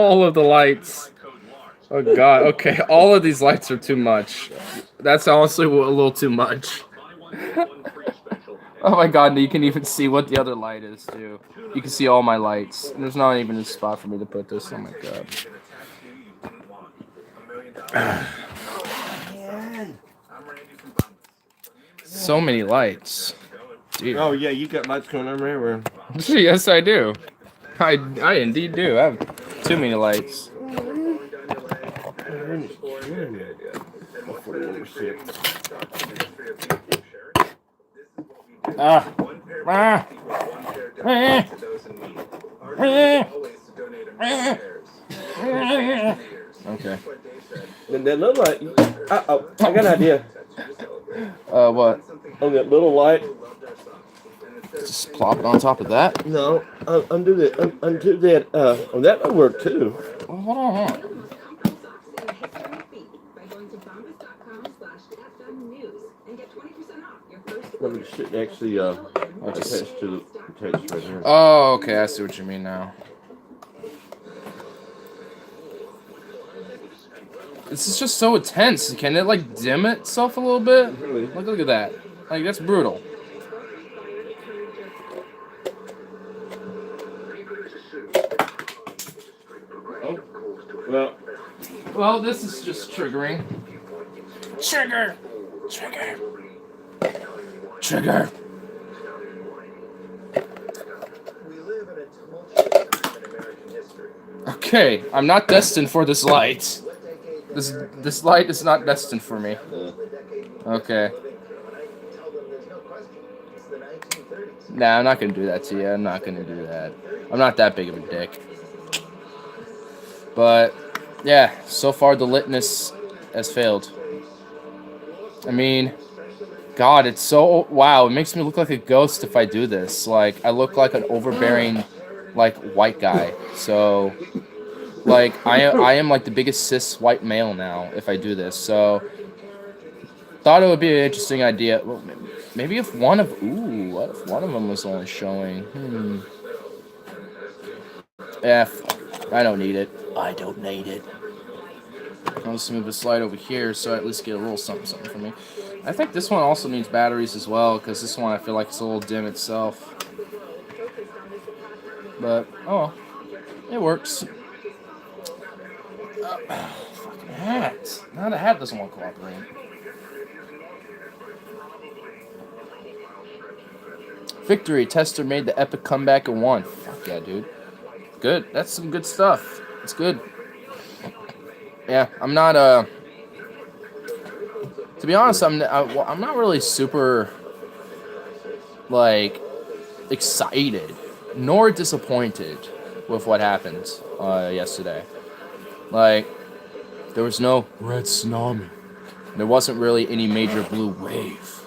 All of the lights. Oh god. Okay, all of these lights are too much. That's honestly a little too much. Oh my god, you can even see what the other light is too. You can see all my lights. There's not even a spot for me to put this. Oh my god. So many lights. Dude. Oh yeah, you got lights going everywhere. Yes, I do. I indeed do. I have too many lights. Ah. Ah. Okay. That little light. Oh, I got an idea. What? On that little light. Just plop it on top of that? No, undo that. Undo that. Oh, that would work too. Well, hold on. Let me sit actually attached to the text right here. Oh, okay. I see what you mean now. This is just so intense. Can it like dim itself a little bit? Really? Look at that. Like that's brutal. Oh, well, this is just triggering. Trigger. Okay, I'm not destined for this light. This light is not destined for me. Okay. Nah, I'm not gonna do that to you. I'm not gonna do that. I'm not that big of a dick. But yeah, so far the litness has failed. I mean, God, it's so wow. It makes me look like a ghost if I do this. Like I look like an overbearing, like white guy. So, like I am like the biggest cis white male now if I do this. So, thought it would be an interesting idea. Well, maybe if what if one of them was only showing? Yeah, I don't need it. I'll just move the slide over here so I at least get a little something for me. I think this one also needs batteries as well, because this one I feel like it's a little dim itself. But, oh, it works. Fucking hat. Now the hat doesn't want to cooperate. Victory. Tester made the epic comeback and won. Fuck yeah, dude. Good. That's some good stuff. It's good. Yeah, I'm not, to be honest, I'm not really super, like, excited, nor disappointed with what happened, yesterday. Like, there was no red tsunami. There wasn't really any major blue wave.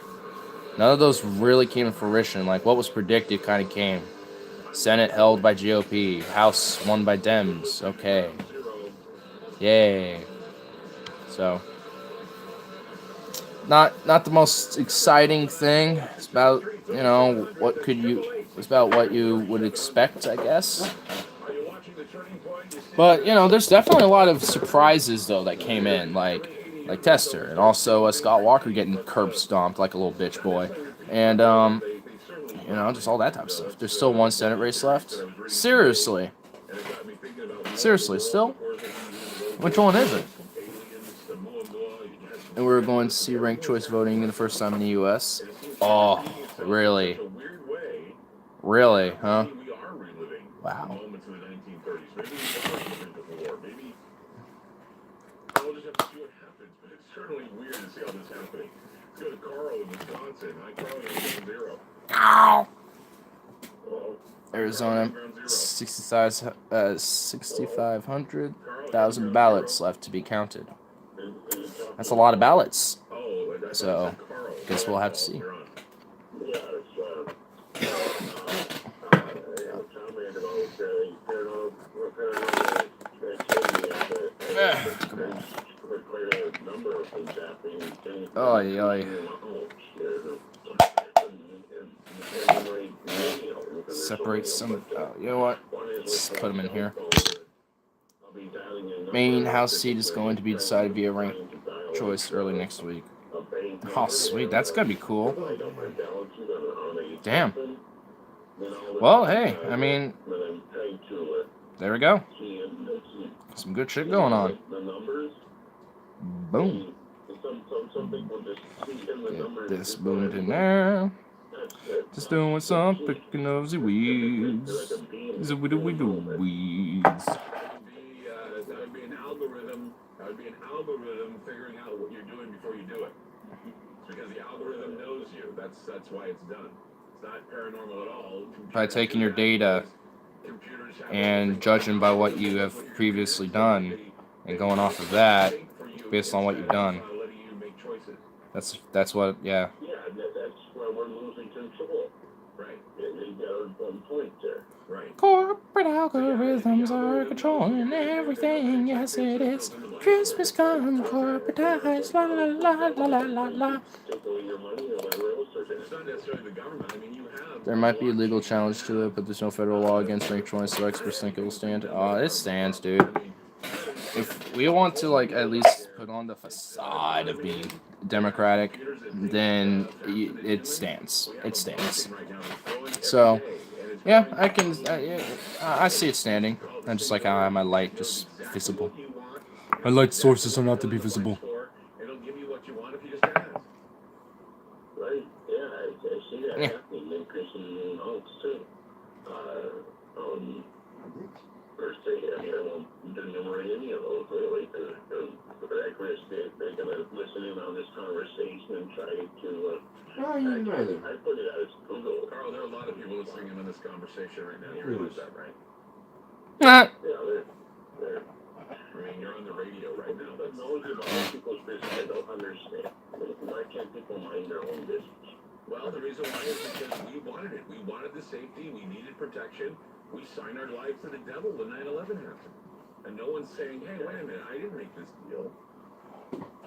None of those really came to fruition. Like, what was predicted kind of came. Senate held by GOP. House won by Dems. Okay. Yay. So, not the most exciting thing. It's about, you know, it's about what you would expect, I guess. But, you know, there's definitely a lot of surprises, though, that came in, like Tester, and also Scott Walker getting curb stomped like a little bitch boy. And, you know, just all that type of stuff. There's still one Senate race left. Seriously, still? Which one is it? And we're going to see ranked choice voting in the first time in the U.S. Oh, really? Really, huh? Wow. Arizona, 6,500,000 ballots left to be counted. That's a lot of ballots. So, guess we'll have to see. Come on. Oy, oy. Separate some. Oh, you know what? Let's put them in here. main House seat is going to be decided via ranked choice early next week. Oh, sweet. That's going to be cool. Damn. Well, hey, I mean, there we go. Some good shit going on. Boom. Get this boomed in there. Just doing some picking of the weeds. The weeds. That would be an algorithm. That would be an algorithm figuring out what you're doing before you do it. Because the algorithm knows you. That's why it's done. It's not paranormal at all. By taking your data and judging by what you have previously done and going off of that based on what you've done. That's what, yeah. Yeah, that's where we're losing control. Right. You got a point there. Right. Corporate algorithms are controlling everything. Yes, it is. Christmas come corporatized. La la la la la la la. It's not necessarily the government. I mean, you have. There might be a legal challenge to it, but there's no federal law against ranked choice, so experts think it will stand. It stands, dude. If we want to, like, at least put on the facade of being democratic, then it stands. It stands. So, yeah, I see it standing. I'm just like how I have my light just visible. My light sources are not to be visible. It'll give you what you want if you just ask. Right? Yeah, I see that happening. Increasing homes too. First thing, I won't enumerate any of those really, because that risk they're going to listen in on this conversation and try to. I put it as Google. Carl, there are a lot of people listening in on this conversation right now. You realize that, right? Yeah, they're. I mean, you're on the radio right now. That's knows about people's business. I don't understand. Why can't people mind their own business? Well, the reason why is because we wanted it. We wanted the safety. We needed protection. We signed our lives to the devil when 9/11 happened. And no one's saying, hey, wait a minute, I didn't make this deal.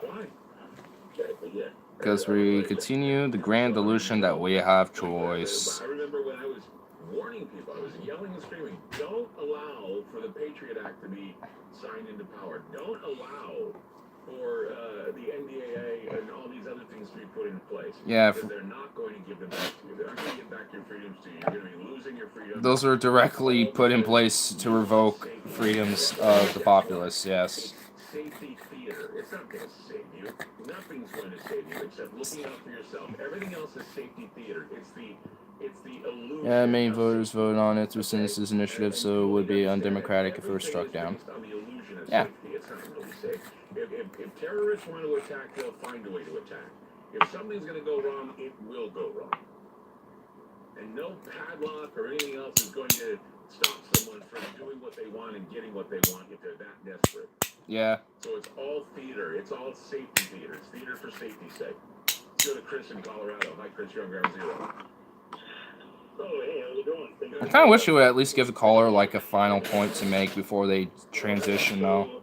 Why? Yeah. Because we continue the grand illusion that we have choice. I remember when I was warning people, I was yelling and screaming, don't allow for the Patriot Act to be signed into power. Don't allow for the NDAA and all these other things to be put in place. Yeah. Because they're not going to give them back to you. They're not going to give back your freedoms to you. You're going to be losing your freedom. Those were directly put in place to revoke freedoms of the populace, yes. Safety theater. It's not going to save you. Nothing's going to save you except looking out for yourself. Everything else is safety theater. It's the illusion. Yeah, many voters voted on it through Citizens Initiative, so it would be undemocratic if it were struck down. Yeah. It's not really safe. If terrorists want to attack, they'll find a way to attack. If something's going to go wrong, it will go wrong. And no padlock or anything else is going to stop someone from doing what they want and getting what they want if they're that desperate. Yeah. So it's all theater. It's all safety theater. It's theater for safety's sake. Let's go to Chris in Colorado. Hi, Chris. You're on Ground Zero. Oh, hey, how's it going? I kind of wish you would at least give the caller like a final point to make before they transition, though.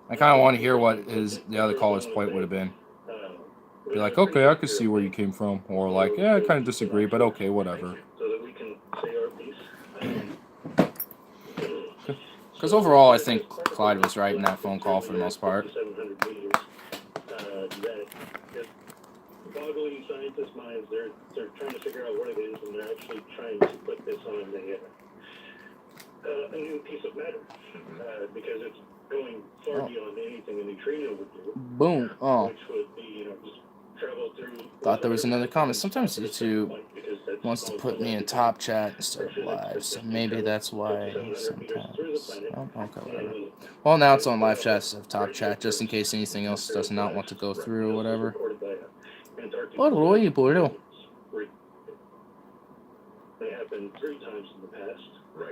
I kind of want to hear what the other caller's point would have been. Be like, okay, I can see where you came from. Or like, yeah, I kind of disagree, but okay, whatever. So that we can say our piece. Because overall, I think Clyde was right in that phone call for the most part. 700 meters. Boggling scientists' minds, they're trying to figure out what it is, and they're actually trying to put this on a new piece of matter, because it's going far beyond anything a neutrino would do. Boom. Oh. Which would be, just travel through. Thought there was another comment. Sometimes YouTube wants to put me in top chat instead of live, so maybe that's why sometimes. Oh, okay, whatever. Well, now it's on live chat instead of top chat, just in case anything else does not want to go through or whatever. What were you, Bordeaux? They happened 3 times in the past. Right.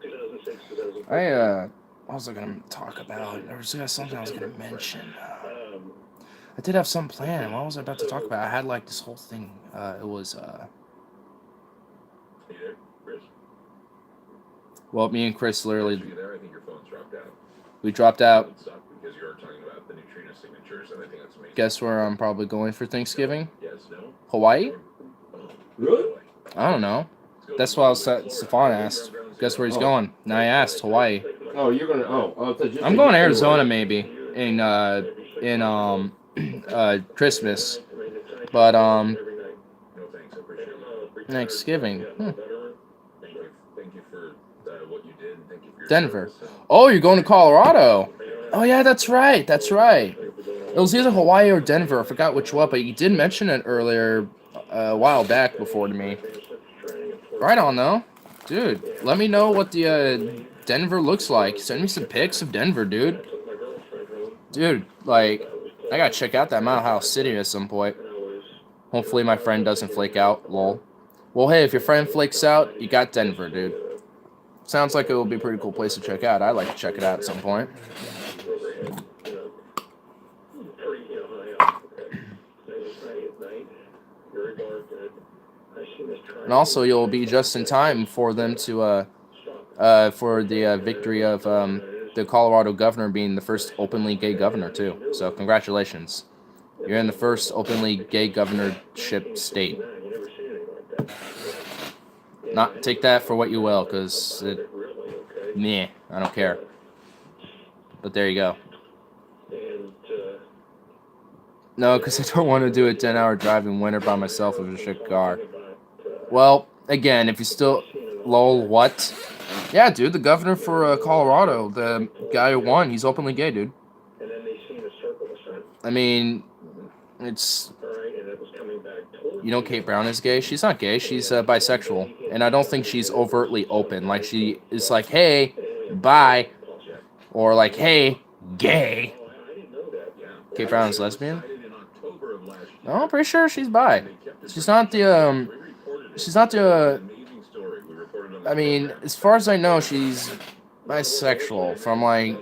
2006, 2005. What was I going to talk about? There was something I was going to mention. I did have some plan. What was I about to talk about? I had like this whole thing. It was well, me and Chris literally. I think your phone's dropped out. We dropped out. Because you were talking about the neutrino signatures, and I think that's amazing. Guess where I'm probably going for Thanksgiving? Yes, no. Hawaii? Really? I don't know. That's why Stefan asked. Guess where he's going? Now I asked Hawaii. Oh, you're gonna. I'm going to Arizona maybe in Christmas, but Thanksgiving. Thank you for what you did. Thank you for your Denver. service. Oh, you're going to Colorado. Oh yeah, that's right. That's right. It was either Hawaii or Denver. I forgot which one, but you did mention it earlier a while back before to me. Right on though, dude. Let me know what the Denver looks like. Send me some pics of Denver, dude. Dude, like, I gotta check out that Mile House City at some point. Hopefully my friend doesn't flake out. Lol. Well, hey, if your friend flakes out, you got Denver, dude. Sounds like it will be a pretty cool place to check out. I'd like to check it out at some point. And also, you'll be just in time for them to, for the victory of the Colorado governor being the first openly gay governor, too. So, congratulations. You're in the first openly gay governorship state. Not take that for what you will, because meh, I don't care. But there you go. No, because I don't want to do a 10-hour drive in winter by myself with a shit car. Well, again, if you still... Lol, what? Yeah, dude, the governor for Colorado, the guy who won, he's openly gay, dude. I mean, it's... You know Kate Brown is gay? She's not gay, she's bisexual. And I don't think she's overtly open. Like, she is like, hey, bye. Or like, hey, gay. Kate Brown is lesbian? No, I'm pretty sure she's bi. She's not the, I mean, as far as I know, she's bisexual. From like,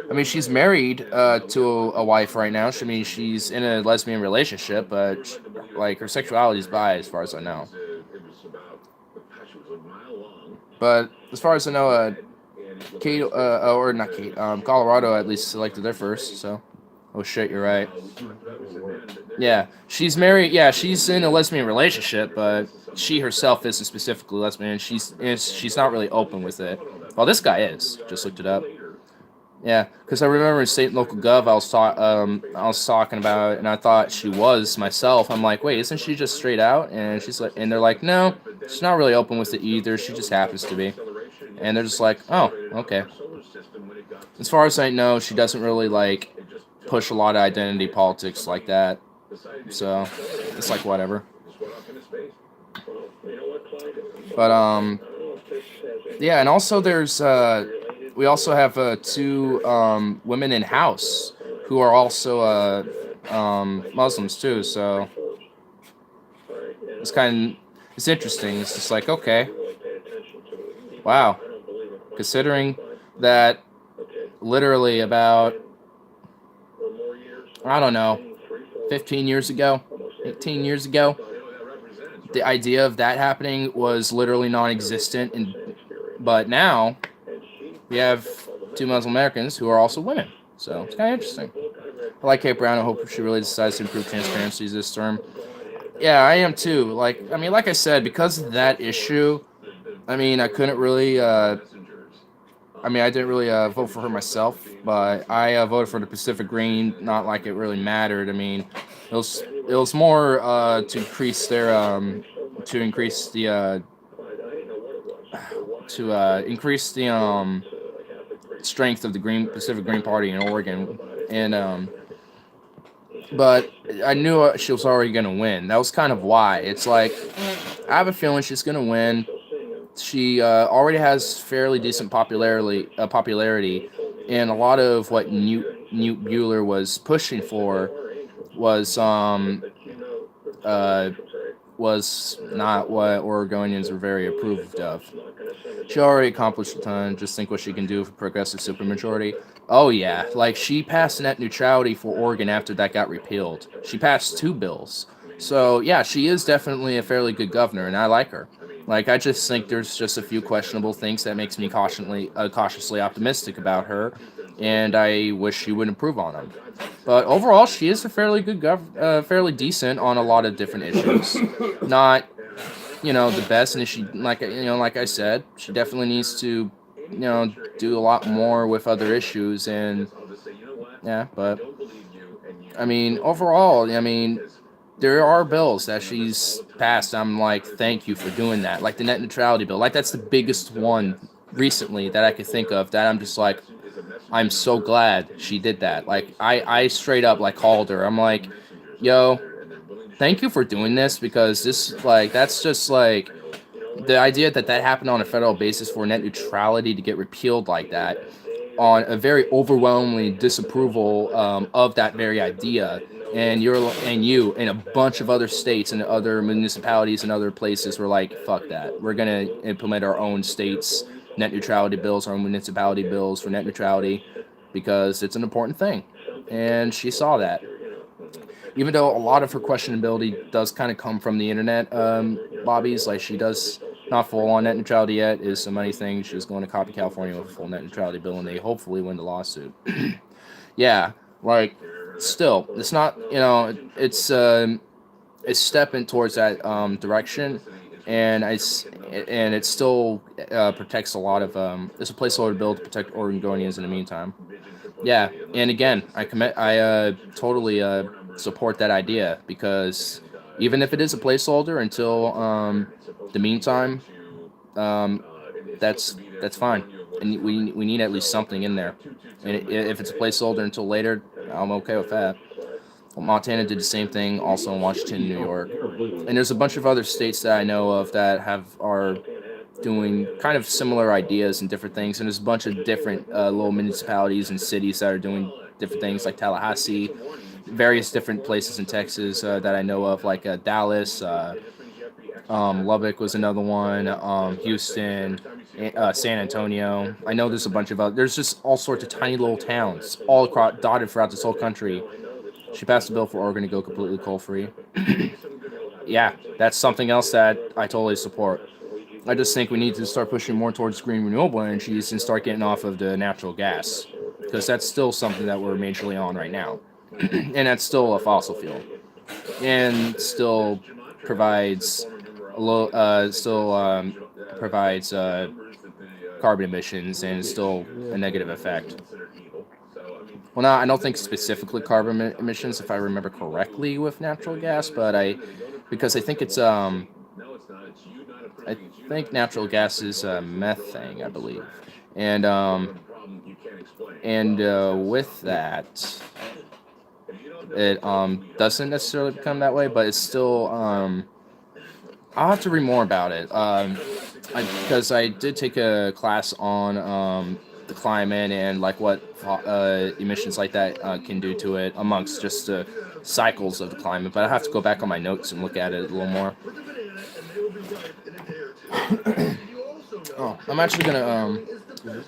I mean, she's married to a wife right now. I mean, she's in a lesbian relationship, but like her sexuality is bi, as far as I know. But as far as I know, Kate, or not Kate, Colorado at least selected their first. So, oh shit, you're right. Yeah, she's married. Yeah, she's in a lesbian relationship, but she herself isn't specifically lesbian. She's not really open with it. Well, this guy is. Just looked it up. Yeah, because I remember in state and local gov, I was talking about it, and I thought she was myself. I'm like, wait, isn't she just straight out? And she's like, and they're like, no, she's not really open with it either. She just happens to be. And they're just like, oh, okay. As far as I know, she doesn't really like push a lot of identity politics like that. So it's like whatever. But yeah, and also there's we also have 2 women in house who are also Muslims too. So it's interesting. It's just like, okay, wow. Considering that literally about, I don't know, 15 years ago, 18 years ago, the idea of that happening was literally non-existent. But now we have 2 Muslim Americans who are also women. So it's kind of interesting. I like Kate Brown. I hope she really decides to improve transparency this term. Yeah, I am too. Like, I mean, like I said, because of that issue, I mean, I couldn't really, I didn't really vote for her myself, but I voted for the Pacific Green. Not like it really mattered. I mean, it was more to increase their strength of the Pacific Green Party in Oregon, and but I knew she was already gonna win. That was kind of why. It's like, I have a feeling she's gonna win. She already has fairly decent popularity, and a lot of what Newt Bueller was pushing for was not what Oregonians were very approved of. She already accomplished a ton. Just think what she can do for progressive supermajority. Oh yeah, like she passed net neutrality for Oregon after that got repealed. She passed 2 bills. So yeah, she is definitely a fairly good governor, and I like her. Like, I just think there's just a few questionable things that makes me cautiously optimistic about her, and I wish she would improve on them. But overall, she is a fairly good fairly decent on a lot of different issues. Not, the best, and she, like I said, she definitely needs to do a lot more with other issues. And yeah, but I mean, overall, I mean, there are bills that she's passed. I'm like, thank you for doing that. Like the net neutrality bill. Like that's the biggest one recently that I could think of that I'm just like, I'm so glad she did that. Like I straight up like called her. I'm like, yo, thank you for doing this because this like that's just like the idea that that happened on a federal basis for net neutrality to get repealed like that on a very overwhelmingly disapproval of that very idea, and you and a bunch of other states and other municipalities and other places were like, fuck that, we're gonna implement our own states net neutrality bills, our own municipality bills for net neutrality because it's an important thing. And she saw that, even though a lot of her questionability does kind of come from the internet, lobbies, like she does not full on net neutrality yet, is some money thing. She's going to copy California with a full net neutrality bill, and they hopefully win the lawsuit. Yeah, like still, it's not, it's stepping towards that direction, and and it still protects a lot of it's a placeholder bill to protect Oregonians in the meantime. Yeah, and again, I totally support that idea because even if it is a placeholder until the meantime, um, that's fine, and we need at least something in there. And if it's a placeholder until later, I'm okay with that. Well, Montana did the same thing, also in Washington, New York, and there's a bunch of other states that I know of that are doing kind of similar ideas and different things. And there's a bunch of different little municipalities and cities that are doing different things, like Tallahassee, various different places in Texas that I know of, like Dallas, Lubbock was another one, Houston, San Antonio. I know there's a bunch of other. There's just all sorts of tiny little towns all across, dotted throughout this whole country. She passed a bill for Oregon to go completely coal-free. Yeah, that's something else that I totally support. I just think we need to start pushing more towards green renewable energies and start getting off of the natural gas, because that's still something that we're majorly on right now, and that's still a fossil fuel, and still provides provides carbon emissions, and still a negative effect. Well, no, I don't think specifically carbon emissions, if I remember correctly, with natural gas, but because I think it's I think natural gas is methane, I believe, and with that, it doesn't necessarily become that way, but it's still I'll have to read more about it. Because I did take a class on the climate and like what emissions like that can do to it, amongst just the cycles of the climate. But I have to go back on my notes and look at it a little more. Oh, I'm actually gonna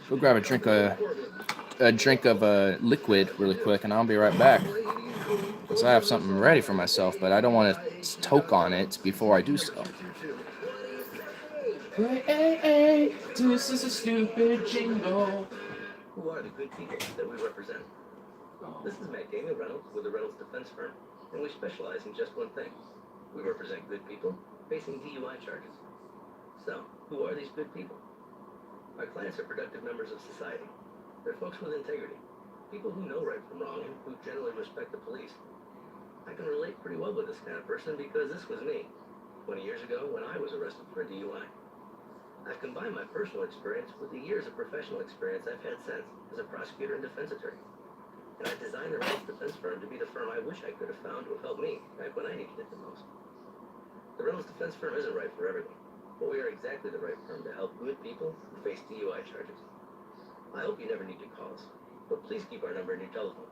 go grab a drink of liquid really quick, and I'll be right back. Because I have something ready for myself, but I don't want to toke on it before I do so. Hey, this is a stupid jingle. Who are the good people that we represent? This is Matt Damon Reynolds with the Reynolds Defense Firm, and we specialize in just one thing. We represent good people facing DUI charges. So, who are these good people? Our clients are productive members of society. They're folks with integrity, people who know right from wrong and who generally respect the police. I can relate pretty well with this kind of person because this was me 20 years ago when I was arrested for a DUI. I've combined my personal experience with the years of professional experience I've had since as a prosecutor and defense attorney. And I designed the Reynolds Defense Firm to be the firm I wish I could have found to have helped me back when I needed it the most. The Reynolds Defense Firm isn't right for everyone, but we are exactly the right firm to help good people who face DUI charges. I hope you never need to call us, but please keep our number in your telephone.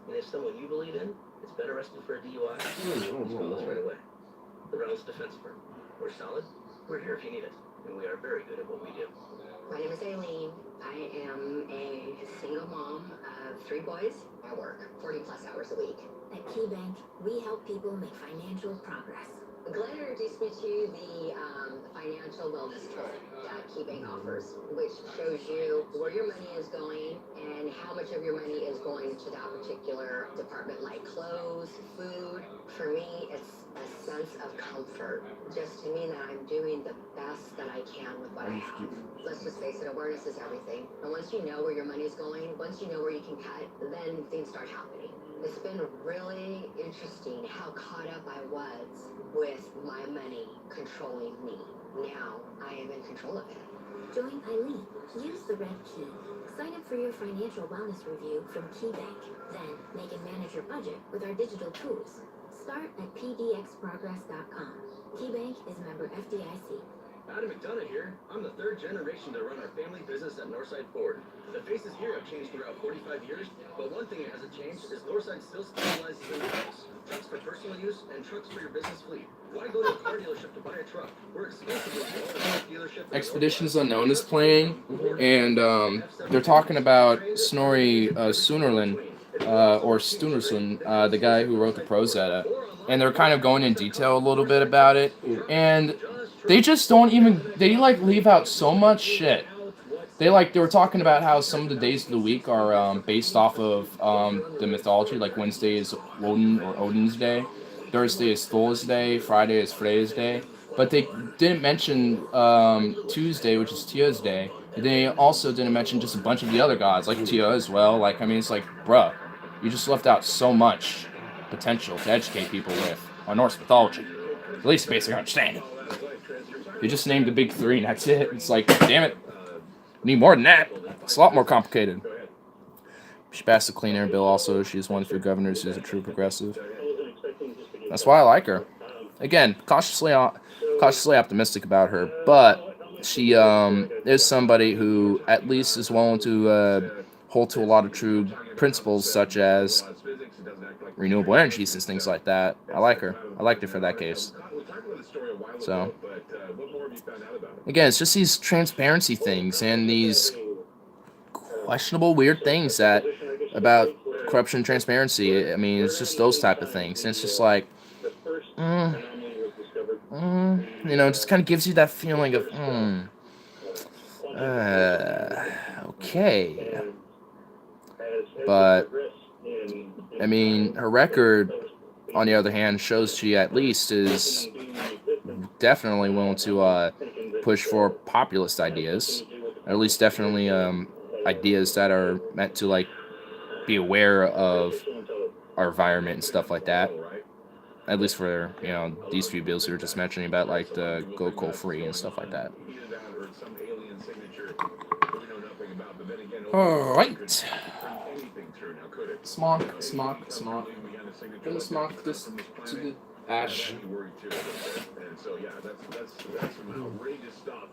And if someone you believe in is better arrested for a DUI, please call us right away. The Reynolds Defense Firm. We're solid. We're here if you need us, and we are very good at what we do. My name is Aileen. I am a single mom of 3 boys. I work 40 plus hours a week. At KeyBank, we help people make financial progress. Glad to introduce you to the financial wellness tool that KeyBank offers, which shows you where your money is going and how much of your money is is going to that particular department, like clothes, food. For me, it's a sense of comfort, just to mean that I'm doing the best that I can with what I have. Let's just face it, awareness is everything. And once you know where your money's going, once you know where you can cut, then things start happening. It's been really interesting how caught up I was with my money controlling me. Now I am in control of it. Join Eileen. Use the red key. Sign up for your financial wellness review from KeyBank. Then make and manage your budget with our digital tools. Start at pdxprogress.com. KeyBank is member FDIC. Adam McDonough here. I'm the third generation to run our family business at Northside Ford. The faces here have changed throughout 45 years, but one thing that hasn't changed is Northside still specializes in trucks. Trucks for personal use and trucks for your business fleet. Why go to a car dealership to buy a truck? We're exclusively the only dealership. Expeditions Unknown is playing, and they're talking about Snorri Sunderland, or Stunerson, the guy who wrote the Prozetta, and they're kind of going in detail a little bit about it, and they just don't even, they like leave out so much shit. They were talking about how some of the days of the week are based off of the mythology, like Wednesday is Woden or Odin's Day, Thursday is Thor's Day, Friday is Frey's Day, but they didn't mention Tuesday, which is Tia's Day. They also didn't mention just a bunch of the other gods, like Tia as well. Like, I mean, it's like, bruh, you just left out so much potential to educate people with on Norse mythology. At least basic understanding. You just named the big three and that's it. It's like, damn it. We need more than that. It's a lot more complicated. She passed the clean air bill also. She's one of your governors who's a true progressive. That's why I like her. Again, cautiously optimistic about her, but she is somebody who at least is willing to hold to a lot of true principles, such as renewable energies and things like that. I like her. I liked her for that case. So, again, it's just these transparency things and these questionable, weird things that about corruption and transparency. I mean, it's just those type of things. And it's just like, you know, it just kind of gives you that feeling of, okay. But, I mean, her record, on the other hand, shows she at least is definitely willing to push for populist ideas, or at least definitely ideas that are meant to like be aware of our environment and stuff like that. At least for, you know, these few bills we were just mentioning about like the go coal free and stuff like that. All right. Smoke. Gonna smoke this to the ash. And so, yeah, that's some outrageous stuff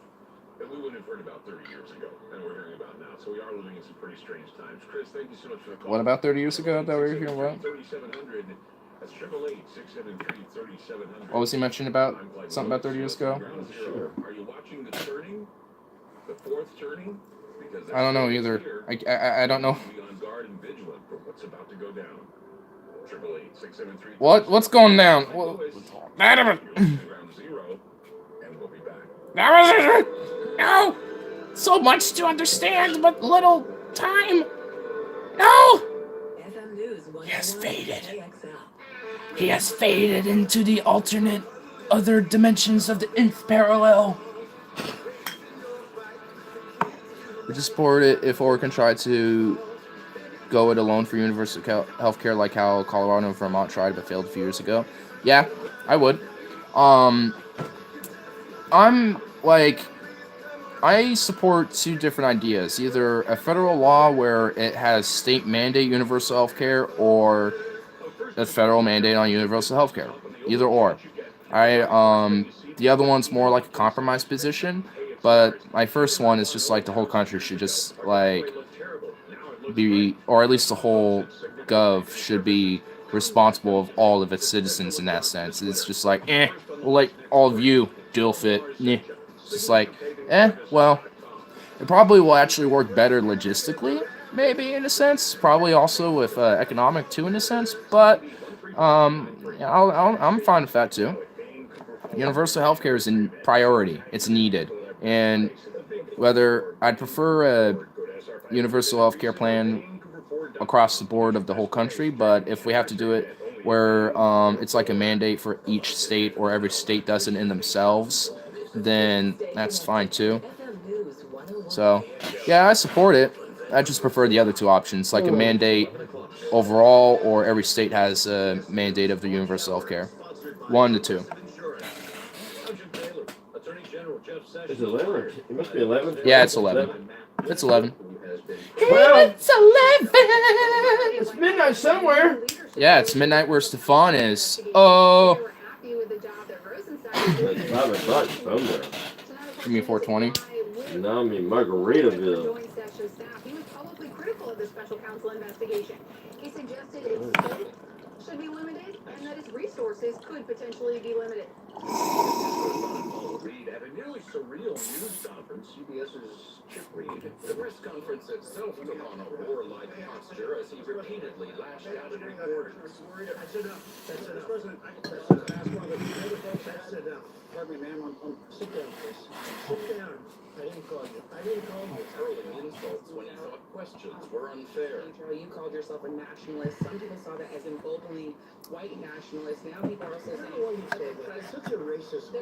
that we wouldn't have heard about 30 years ago, and we're hearing about now. So we are living in some pretty strange times. Chris, thank you so much for the call. What about 30 years ago that we were hearing about? 3700. That's 888-673-3700. What was he mentioning about? Something about 30 years ago? Are you watching the turning? The fourth turning? Because I don't know either. I don't know. be on guard and vigilant for what's about to go down. 888-673. What's going down? Well, Ground zero, and we'll be back. no! So much to understand, but little time. No! He has faded. He has faded into the alternate other dimensions of the nth parallel. We just support it if Oregon tried to go it alone for universal healthcare, like how Colorado and Vermont tried but failed a few years ago. Yeah, I would. I support two different ideas. Either a federal law where it has state mandate universal healthcare, or a federal mandate on universal healthcare. Either or. The other one's more like a compromise position, but my first one is just like the whole country should just like be, or at least the whole gov should be responsible of all of its citizens in that sense. It's just like, we'll let all of you deal with it. It's just like, well, it probably will actually work better logistically, maybe in a sense. Probably also with economic too, in a sense. But I'm fine with that too. Universal healthcare is a priority. It's needed, and whether I'd prefer a universal healthcare plan across the board of the whole country. But if we have to do it where it's like a mandate for each state, or every state does it in themselves, then that's fine too. So, yeah, I support it. I just prefer the other two options, like a mandate overall, or every state has a mandate of the universal healthcare. 1 to 2. It's 11. It must be 11. Yeah, it's 11. It's 11. Well, It's 11. it's midnight somewhere. Yeah, it's midnight where Stefan is. Oh, It's 5 o'clock somewhere. you mean 420? No, I mean Margaritaville. He was publicly critical of the special counsel investigation. He suggested its scope should be limited and that its resources could potentially be limited. Reid at a nearly surreal news conference. CBS's Chip Reid. The press conference itself took on a warlike posture as he repeatedly lashed out at reporters. That's enough. That's enough. President, ask one of the other folks. That's enough. Pardon me, ma'am. Sit down, please. Sit down. I didn't call you. I didn't call you. Hurling insults when he thought questions were unfair. Charlie, you called yourself a nationalist. Some people saw that as emboldening white nationalists. Now people are also saying That's such a racist.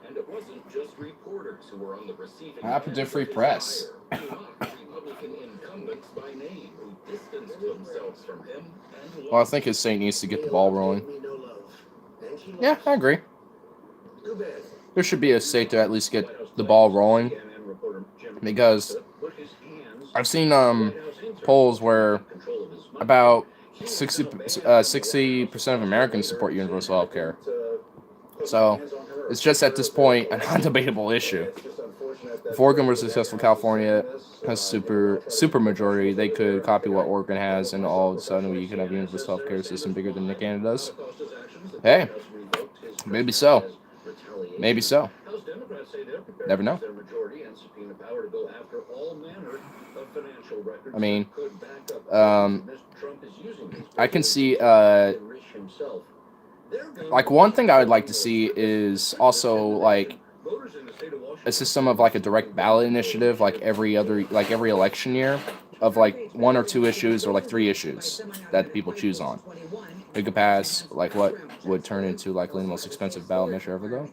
And it wasn't just reporters who were on the receiving Happened to free press. Republican incumbents by name who distanced themselves from him and Well, I think his state needs to get the ball rolling. Yeah, I agree. There should be a state to at least get the ball rolling, because I've seen polls where about 60% of Americans support universal health care. So it's just at this point a non-debatable issue. If Oregon were successful, California has super majority. They could copy what Oregon has, and all of a sudden we could have a universal health care system bigger than Canada does. Hey, maybe so. Maybe so. Never know. I mean, I can see, like, one thing I would like to see is also, like, a system of, like, a direct ballot initiative, like every election year, of, like, 1 or 2 issues, or, like, 3 issues that people choose on. It could pass, like, what would turn into likely the most expensive ballot measure ever, though.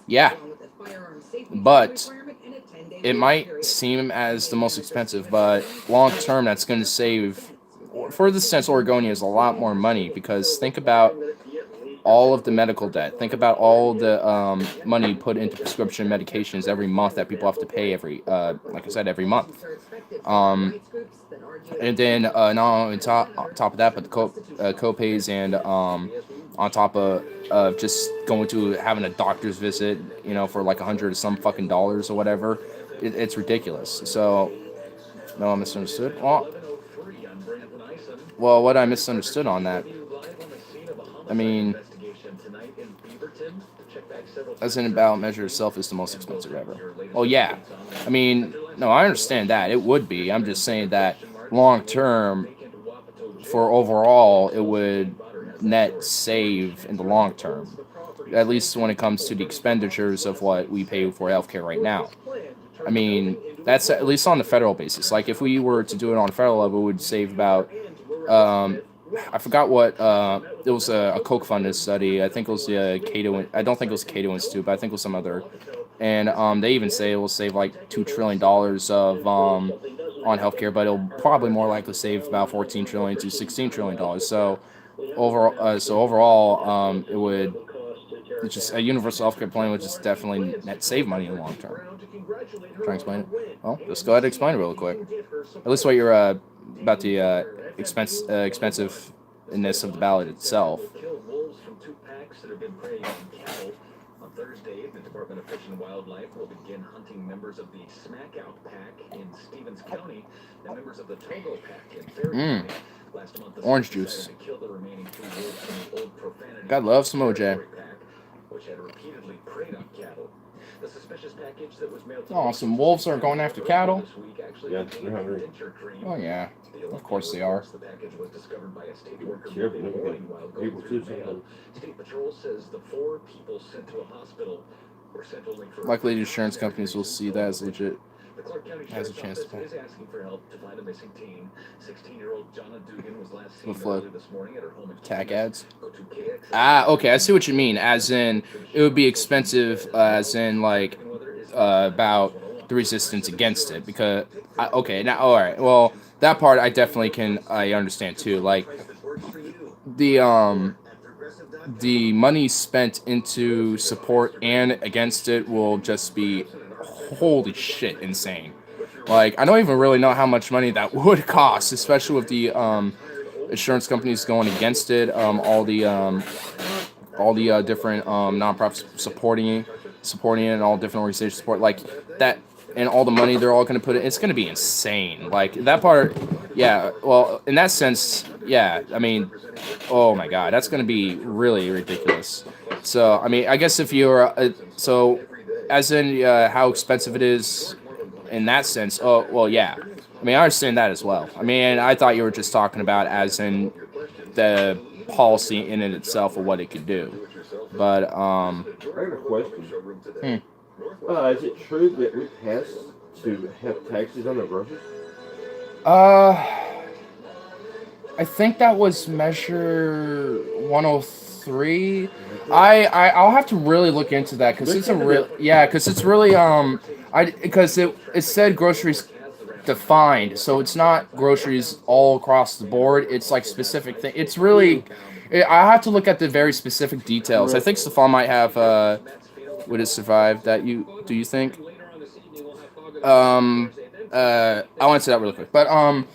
Yeah, but it might seem as the most expensive, but long term, that's going to save, for the sense, Oregonians a lot more money, because think about all of the medical debt. Think about all the money put into prescription medications every month that people have to pay like I said, every month. And then not on top of that, but the co-pays, and on top of just going to having a doctor's visit, for like $100 or some fucking dollars or whatever. It's ridiculous. So, no, I misunderstood. Well, what I misunderstood on that, I mean, as in ballot measure itself is the most expensive ever. Well, yeah. I mean, no, I understand that. It would be. I'm just saying that long term, for overall, it would net save in the long term. At least when it comes to the expenditures of what we pay for healthcare right now. I mean, that's at least on the federal basis. Like, if we were to do it on a federal level, it would save about, I forgot what, it was a Koch funded study. I think it was the Cato, I don't think it was Cato Institute, but I think it was some other. And they even say it will save like $2 trillion of on healthcare, but it'll probably more likely save about $14 trillion to $16 trillion. So overall, it would, it's just a universal healthcare plan would just definitely net save money in the long term. Try and explain it. Well, let's go ahead and explain it real quick. At least what you're about the expensiveness of the ballot itself. On Thursday, the Department of Fish and Wildlife will begin hunting members of the Smackout Pack in Stevens County and members of the Togo Pack in Ferry County. Last month, the Orange juice. killed the remaining 2 wolves from the Old Profanity God loves some OJ. Pack, which had repeatedly preyed on cattle. The suspicious package that was mailed to Oh, some wolves are going after cattle? this week actually Yeah, contained they're hungry. adventure cream. Oh yeah, The of course they are. The package was discovered by a state worker Sure, moving but we morning got while going people through too the mail. sometimes. State Patrol says the 4 people sent to a hospital were sent only for Likely the insurance companies will see that as legit. The Clark County Has a Sheriff's chance to Office play. is asking for help to find a missing teen. 16-year-old Jonna Dugan was last seen With what? early this morning at her home in Tag Kansas. ads. Go to KXL. Okay, I see what you mean. As in, it would be expensive, as in, like, about the resistance against it. Because, okay, now, alright, well, that part I definitely I understand too. Like, the money spent into support and against it will just be, holy shit, insane. Like, I don't even really know how much money that would cost, especially with the, insurance companies going against it, all the different nonprofits supporting it, and all different organizations support like that, and all the money they're all going to put in. It's going to be insane. Like that part, yeah. Well, in that sense, yeah. I mean, oh my god, that's going to be really ridiculous. So, I mean, I guess if you're so, as in how expensive it is, in that sense. Oh well, yeah. I mean, I understand that as well. I mean, I thought you were just talking about as in the policy in it itself of what it could do. But, I got a question. Is it true that we passed to have taxes on the groceries? I think that was measure 103. I'll have to really look into that because it's really because it said groceries defined, so it's not groceries all across the board. It's like specific thing. It's really, I have to look at the very specific details. I think Stefan might have would it survive that? Do you think? I want to say that really quick, but I'm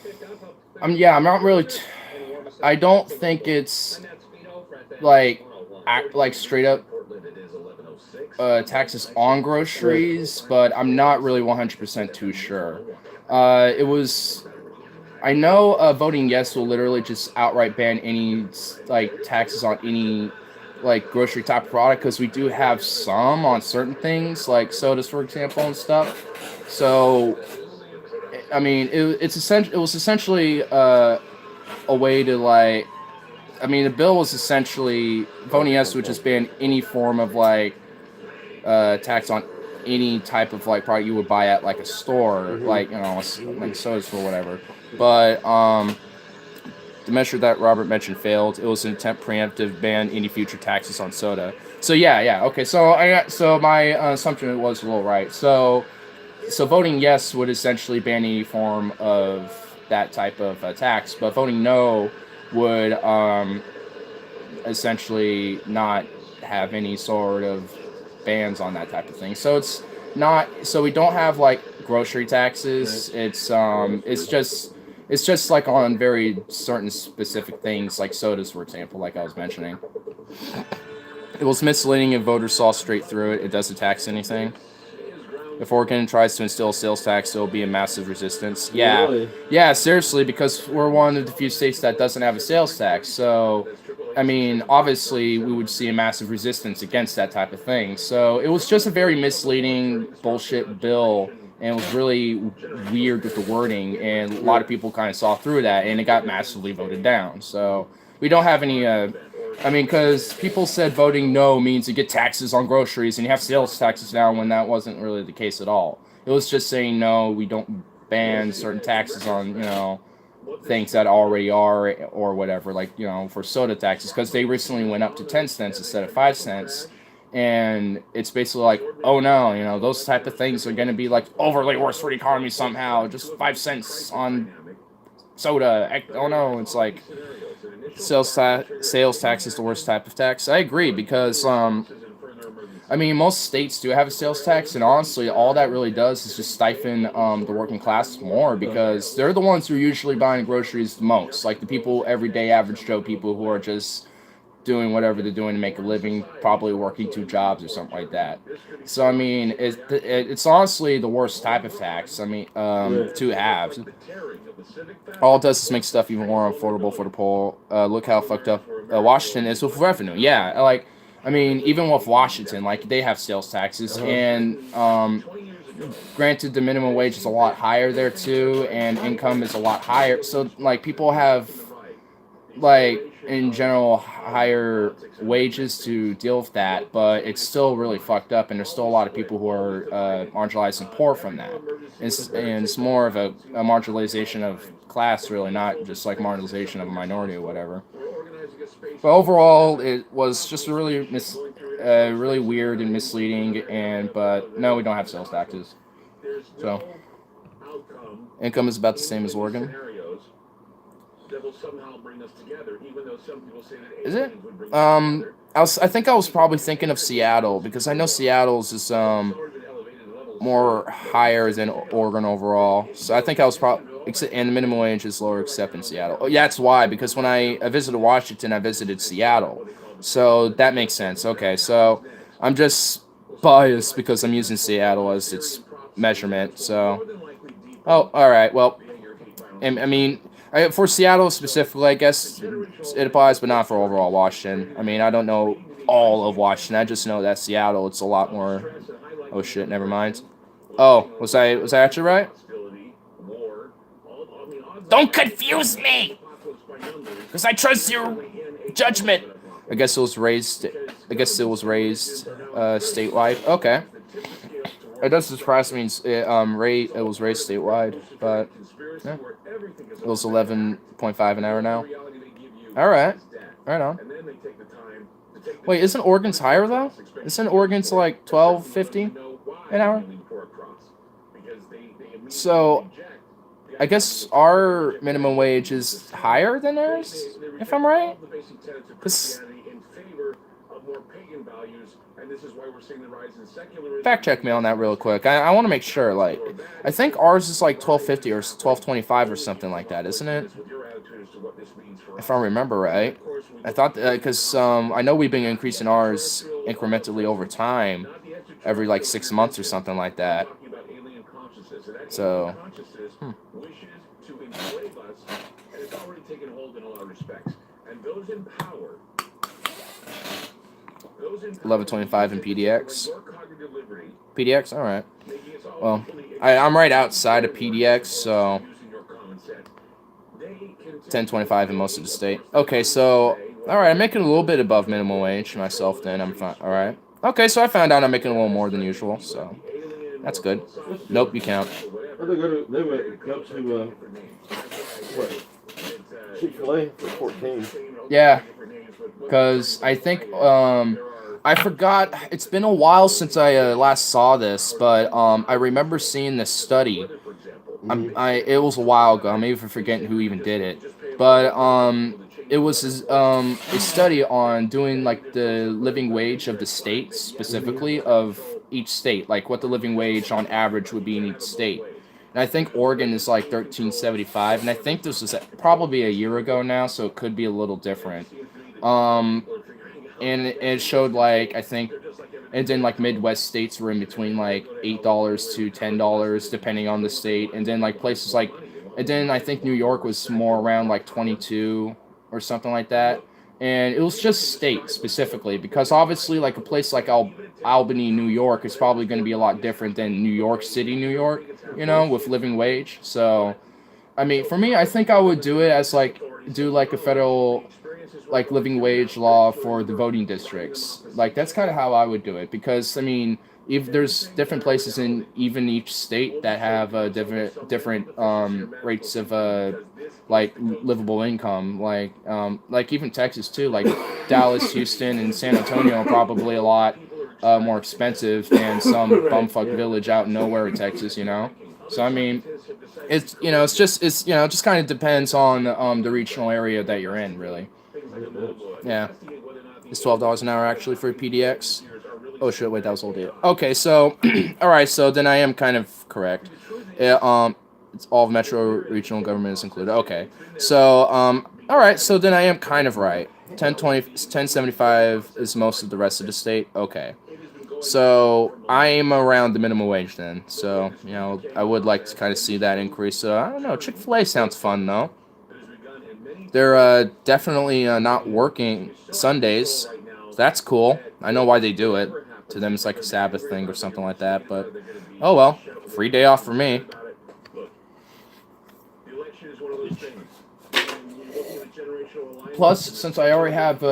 not really. I don't think it's like straight up taxes on groceries, but I'm not really 100% too sure. It was. I know voting yes will literally just outright ban any like taxes on any like grocery type product, because we do have some on certain things like sodas, for example, and stuff. So, I mean, it was essentially a way to like. I mean, the bill was essentially voting yes would just ban any form of like tax on any type of like product you would buy at like a store, like like sodas or whatever. But the measure that Robert mentioned failed. It was an attempt preemptive ban any future taxes on soda. So yeah, okay. So my assumption was a little right. So voting yes would essentially ban any form of that type of tax, but voting no would essentially not have any sort of bans on that type of thing. So it's not. So we don't have like grocery taxes. It's just like on very certain specific things, like sodas, for example, like I was mentioning. It was misleading and voters saw straight through it. It doesn't tax anything. If Oregon tries to instill a sales tax, there will be a massive resistance. Yeah, Really? Yeah, seriously, because we're one of the few states that doesn't have a sales tax. So, I mean, obviously, we would see a massive resistance against that type of thing. So it was just a very misleading bullshit bill, and it was really weird with the wording, and a lot of people kind of saw through that, and it got massively voted down. So we don't have any. I mean, because people said voting no means you get taxes on groceries, and you have sales taxes now, when that wasn't really the case at all. It was just saying no, we don't ban certain taxes on things that already are or whatever, like for soda taxes, because they recently went up to 10 cents instead of 5 cents. And it's basically like, oh no, those type of things are going to be like overly worse for the economy somehow. Just 5 cents on soda. Oh no, it's like sales tax is the worst type of tax. I agree, because I mean, most states do have a sales tax, and honestly, all that really does is just stifle the working class more, because they're the ones who are usually buying groceries the most, like the people, everyday average Joe people who are just doing whatever they're doing to make a living, probably working 2 jobs or something like that. So, I mean, it's honestly the worst type of tax, I mean, to have. All it does is make stuff even more affordable for the poor. Look how fucked up Washington is with revenue. Yeah, like, I mean, even with Washington, like, they have sales taxes, and granted, the minimum wage is a lot higher there, too, and income is a lot higher. So, like, people have like in general higher wages to deal with that, but it's still really fucked up, and there's still a lot of people who are marginalized and poor from that. And it's more of a marginalization of class, really, not just like marginalization of a minority or whatever. But overall, it was just a really really weird and misleading. But no, we don't have sales taxes, so income is about the same as Oregon. Is it? I think I was probably thinking of Seattle because I know Seattle's is more higher than Oregon overall. So I think I was probably, and the minimum wage is lower except in Seattle. Oh, yeah, that's why, because when I visited Washington, I visited Seattle. So that makes sense. Okay, so I'm just biased because I'm using Seattle as its measurement. So, oh, all right. Well, I mean, for Seattle specifically, I guess it applies, but not for overall Washington. I mean, I don't know all of Washington. I just know that Seattle, it's a lot more. Oh shit! Never mind. Oh, was I actually right? Don't confuse me, because I trust your judgment. I guess it was raised. Statewide. Okay. It doesn't surprise me. It was raised statewide, but yeah. It was 11.5 an hour now. All right. Right on. Wait, isn't Oregon's higher though? Isn't Oregon's like 12.50 an hour? So, I guess our minimum wage is higher than theirs, if I'm right. Fact check me on that real quick. I want to make sure. Like, I think ours is like 12.50 or 12.25 or something like that, isn't it? If I remember right. I thought because I know we've been increasing ours incrementally over time, every like 6 months or something like that. So, 11.25 in PDX. PDX, all right. Well, I'm right outside of PDX, so 10.25 in most of the state. Okay, so all right, I'm making a little bit above minimum wage myself. Then I'm fine. All right. Okay, so I found out I'm making a little more than usual, so that's good. Nope, you count. They went up to Chick-fil-A for 14. Yeah, because I think I forgot. It's been a while since I last saw this, but I remember seeing this study. It was a while ago. I'm even forgetting who even did it, but it was a study on doing like the living wage of the states, specifically of each state, like what the living wage on average would be in each state. And I think Oregon is like $13.75, and I think this was probably a year ago now, so it could be a little different. And it showed like, I think, and then like Midwest states were in between like $8 to $10 depending on the state, and then like places like, and then I think New York was more around like 22 or something like that. And it was just state specifically, because obviously like a place like Albany, New York is probably going to be a lot different than New York City, New York, you know, with living wage. So, I mean, for me, I think I would do it as like, do like a federal like living wage law for the voting districts. Like that's kind of how I would do it, because I mean, if there's different places in even each state that have different rates of like livable income, like even Texas too, like Dallas, Houston, and San Antonio are probably a lot more expensive than some bumfuck village out nowhere in Texas, you know. So I mean, it's just kind of depends on the regional area that you're in, really. Yeah, it's $12 an hour actually for a PDX. Oh shit! Wait, that was old data. Okay, so all right, so then I am kind of correct. It's all metro regional government is included. Okay, so all right, so then I am kind of right. 10.75 is most of the rest of the state. Okay, so I am around the minimum wage then. So you know, I would like to kind of see that increase. So I don't know. Chick-fil-A sounds fun though. They're definitely not working Sundays. So that's cool. I know why they do it. To them, it's like a Sabbath thing or something like that. But, oh well. Free day off for me. The election is one of those things. Plus, since I already have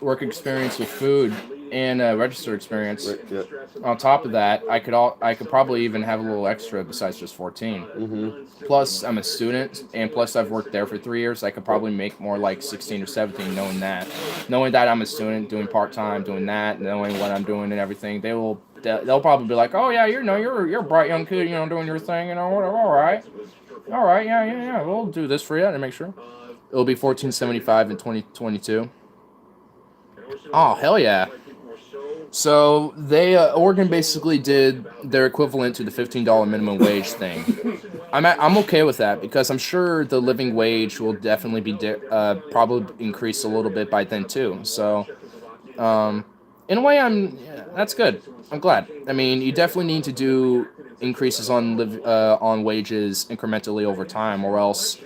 work experience with food and register experience, Yeah. on top of that, I could probably even have a little extra besides just 14. Plus, I'm a student, and plus I've worked there for 3 years. I could probably make more like 16 or 17, knowing that I'm a student, doing part time, doing that, knowing what I'm doing and everything. They'll probably be like, oh yeah, you're a bright young kid, doing your thing, whatever. All right, yeah, we'll do this for you to make sure. It'll be 1475 in 2022. Oh hell yeah! So Oregon basically did their equivalent to the $15 minimum wage thing. I'm okay with that because I'm sure the living wage will definitely be probably increased a little bit by then too. So, in a way, that's good. I'm glad. I mean, you definitely need to do increases on wages incrementally over time, or else,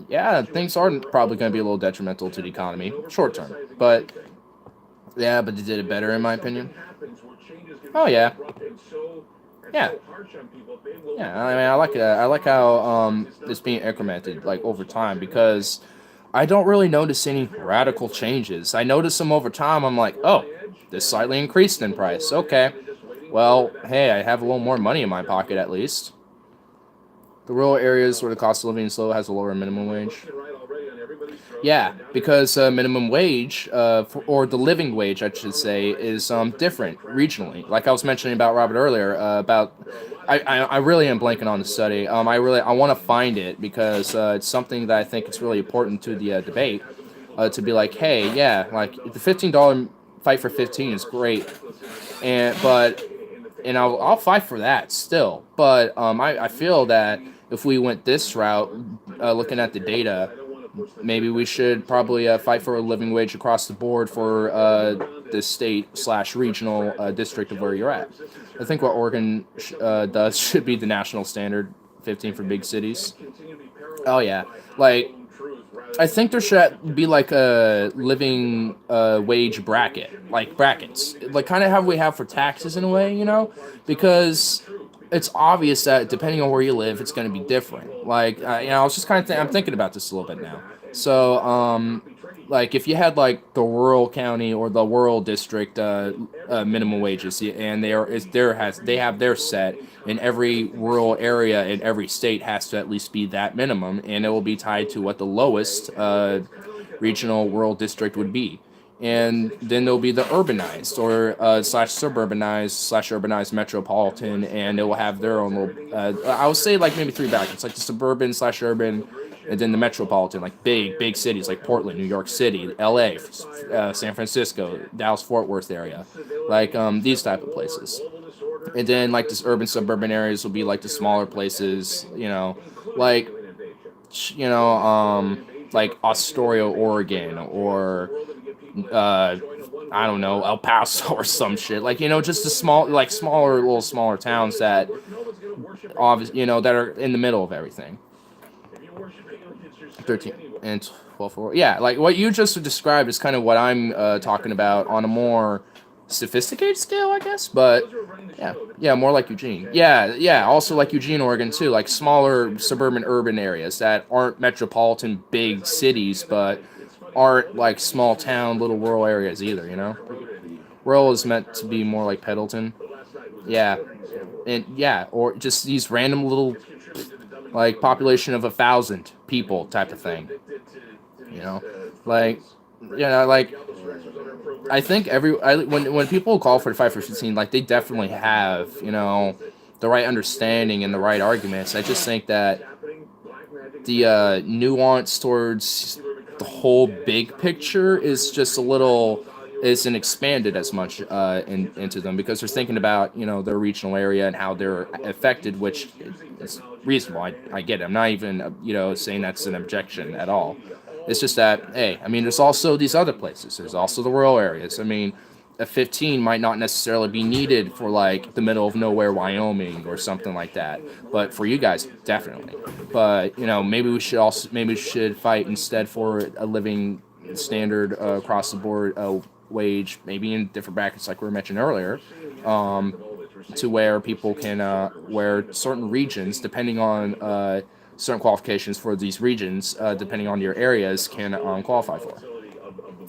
yeah, things are probably going to be a little detrimental to the economy short term. But yeah, but they did it better in my opinion. Oh yeah. Yeah. Yeah, I mean, I like that. I like how it's being incremented like over time because I don't really notice any radical changes. I notice them over time. I'm like, oh, this slightly increased in price. Okay. Well, hey, I have a little more money in my pocket at least. The rural areas where the cost of living is low has a lower minimum wage. Yeah, because minimum wage, or the living wage, I should say, is different regionally. Like I was mentioning about Robert earlier, I really am blanking on the study. I want to find it because it's something that I think it's really important to the debate. To be like, hey, yeah, like the $15 fight for 15 is great, and I'll fight for that still. But I feel that if we went this route, looking at the data, maybe we should probably fight for a living wage across the board for the state/regional district of where you're at. I think what Oregon does should be the national standard, 15 for big cities. Oh yeah, like I think there should be like a living wage bracket, like brackets, like kind of how we have for taxes in a way, because it's obvious that depending on where you live, it's going to be different. Like, I was just kind of I'm thinking about this a little bit now. So, like if you had like the rural county or the rural district minimum wages, and they have their set, in every rural area in every state has to at least be that minimum, and it will be tied to what the lowest regional rural district would be. And then there'll be the urbanized or /suburbanized/urbanized metropolitan, and it will have their own little. I would say like maybe 3 brackets, like the suburban/urban, and then the metropolitan, like big cities like Portland, New York City, L.A., San Francisco, Dallas-Fort Worth area, like these type of places. And then like this urban suburban areas will be like the smaller places, like like Astoria, Oregon, or I don't know, El Paso or some shit. Like, just the smaller towns that, obviously, that are in the middle of everything. 13 and 12 for, yeah, like what you just described is kind of what I'm talking about on a more sophisticated scale, I guess. But yeah, more like Eugene. Yeah, also like Eugene, Oregon too, like smaller suburban urban areas that aren't metropolitan big cities, but aren't like small town little rural areas either. Rural is meant to be more like Pendleton. Yeah, and yeah, or just these random little like population of 1,000 people type of thing. Like I think when people call for the 5 for 15, like they definitely have the right understanding and the right arguments. I just think that the nuance towards the whole big picture is just isn't expanded as much into them, because they're thinking about their regional area and how they're affected, which is reasonable. I get it. I'm not even saying that's an objection at all. It's just that, hey, I mean, there's also these other places. There's also the rural areas. I mean, a 15 might not necessarily be needed for like the middle of nowhere Wyoming or something like that, but for you guys, definitely. But maybe we should fight instead for a living standard across the board wage, maybe in different brackets like we were mentioning earlier, to where people can where certain regions, depending on certain qualifications for these regions, depending on your areas, can qualify for,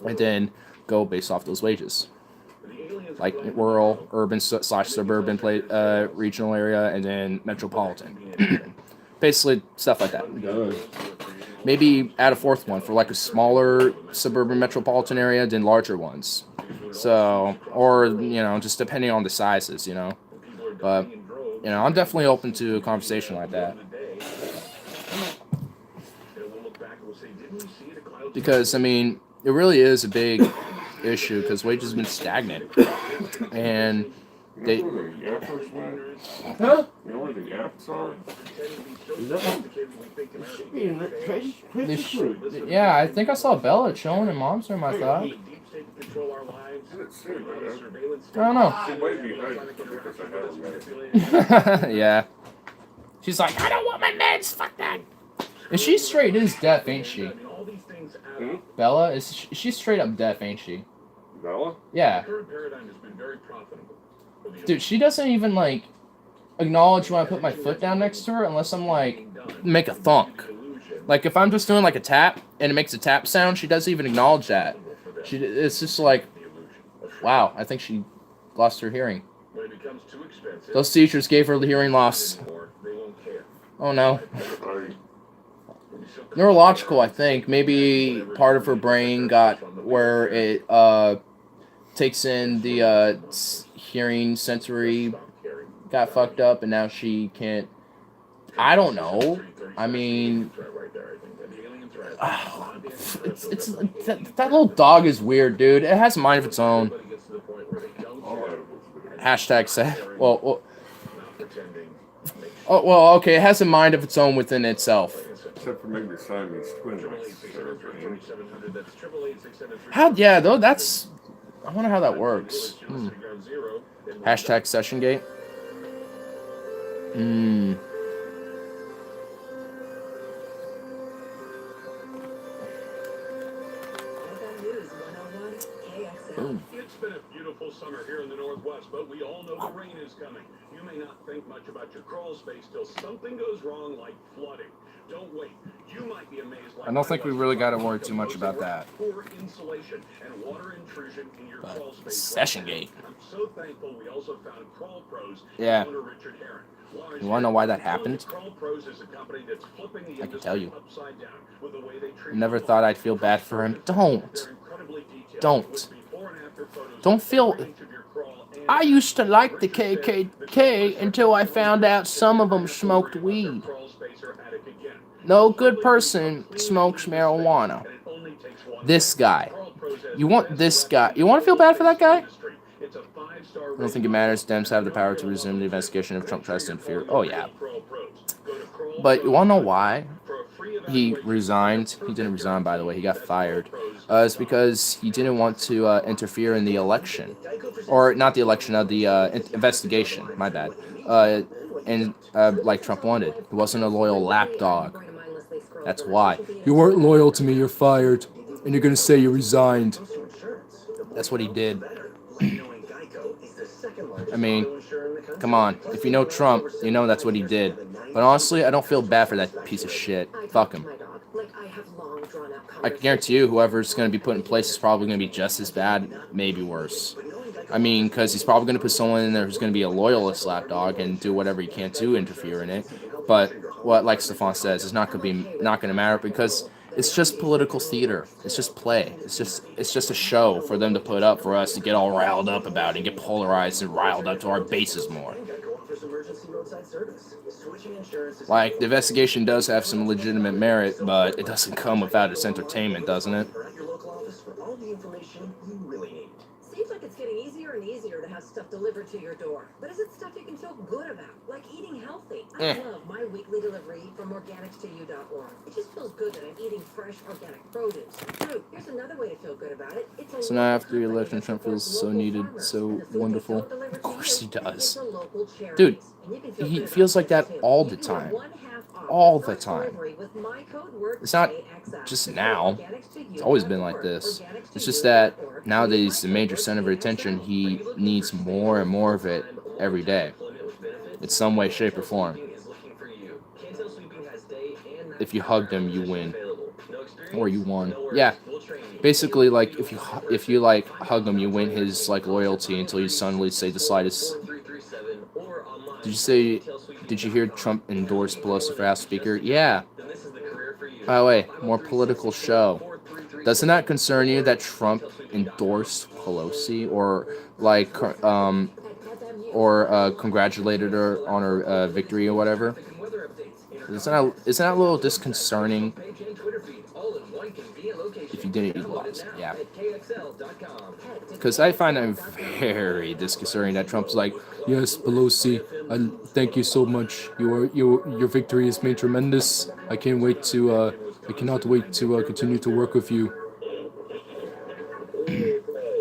and then go based off those wages, like rural, urban / suburban regional area, and then metropolitan. Basically, stuff like that. Maybe add a fourth one for like a smaller suburban metropolitan area than larger ones. So, or, just depending on the sizes, But, I'm definitely open to a conversation like that. Because, it really is a big issue because wages have been stagnant. And they... Huh? You know where the gaps are? Yeah, I think I saw Bella chilling in mom's room, I thought. I don't know. Yeah. She's like, I don't want my meds, fuck that. And she's straight is deaf, ain't she? Bella, she's straight up deaf, ain't she? Bella? Yeah. Dude, she doesn't even, acknowledge when I put my foot down next to her unless I'm, make a thunk. Like, if I'm just doing, a tap, and it makes a tap sound, she doesn't even acknowledge that. It's just wow, I think she lost her hearing. Those teachers gave her the hearing loss. Oh, no. Neurological, I think. Maybe part of her brain got where it, takes in the, hearing sensory got fucked up and now she can't. I don't know. It's that little dog is weird, dude. It has a mind of its own. Hashtag say. Well, okay. It has a mind of its own within itself. Except for maybe Simon's twins. Yeah, though, that's... I wonder how that works. Hashtag session gate. It's been a beautiful summer here in the Northwest, but we all know the rain is coming. You may not think much about your crawl space till something goes wrong, like flooding. Don't wait. You might be amazed. I don't think we really got to worry too much about that. Poor insulation and water intrusion in your crawl space. Session gate. I'm so thankful we also found Crawl Pros. Yeah. Richard Herron. You want to know why that happened? Crawl Pros is a company that's flipping the I can tell you. upside down with the way they treat Never thought I'd feel bad for him. Don't feel... I used to like the KKK until I found out some of them smoked weed. No good person smokes marijuana. This guy. You want this guy? You want to feel bad for that guy? I don't think it matters. Dems have the power to resume the investigation if Trump tries to interfere. Oh, yeah. But you want to know why he resigned? He didn't resign, by the way. He got fired. It's because he didn't want to interfere in the election. Or not the election, the investigation. My bad. Like Trump wanted. He wasn't a loyal lapdog. That's why. You weren't loyal to me, you're fired. And you're going to say you resigned. That's what he did. Come on. If you know Trump, you know that's what he did. But honestly, I don't feel bad for that piece of shit. Fuck him. I can guarantee you whoever's going to be put in place is probably going to be just as bad, maybe worse. Because he's probably going to put someone in there who's going to be a loyalist lapdog and do whatever he can to interfere in it. But what, like Stefan says, is not going to matter because it's just political theater. It's just play. It's just a show for them to put up for us to get all riled up about it and get polarized and riled up to our bases more. Like, the investigation does have some legitimate merit, but it doesn't come without its entertainment, doesn't it? Seems like it's getting easier and easier to have stuff delivered to your door. But is it stuff you can feel good about? Like eating healthy? I love my weekly delivery from organics2u.org. It just feels good that I'm eating fresh organic produce. Dude, here's another way to feel good about it. So now after the election, Trump feels so needed, so wonderful. Of course he does. Dude, he feels like that all the time. All the time. It's not just now. It's always been like this. It's just that now that he's the major center of attention, he needs more and more of it every day. In some way, shape, or form. if you hugged him, you win, or you won. Yeah, basically, like if you like hug him, you win his like loyalty until you suddenly say the slightest. Did you hear Trump endorse Pelosi for House Speaker? Yeah. By the way, more political show. Doesn't that concern you that Trump endorsed Pelosi or like congratulated her on her victory or whatever? Isn't that a little disconcerting? If you didn't utilize, yeah. Because I find it very disconcerting that Trump's like, yes, Pelosi, thank you so much. Your victory has been tremendous. I cannot wait to continue to work with you.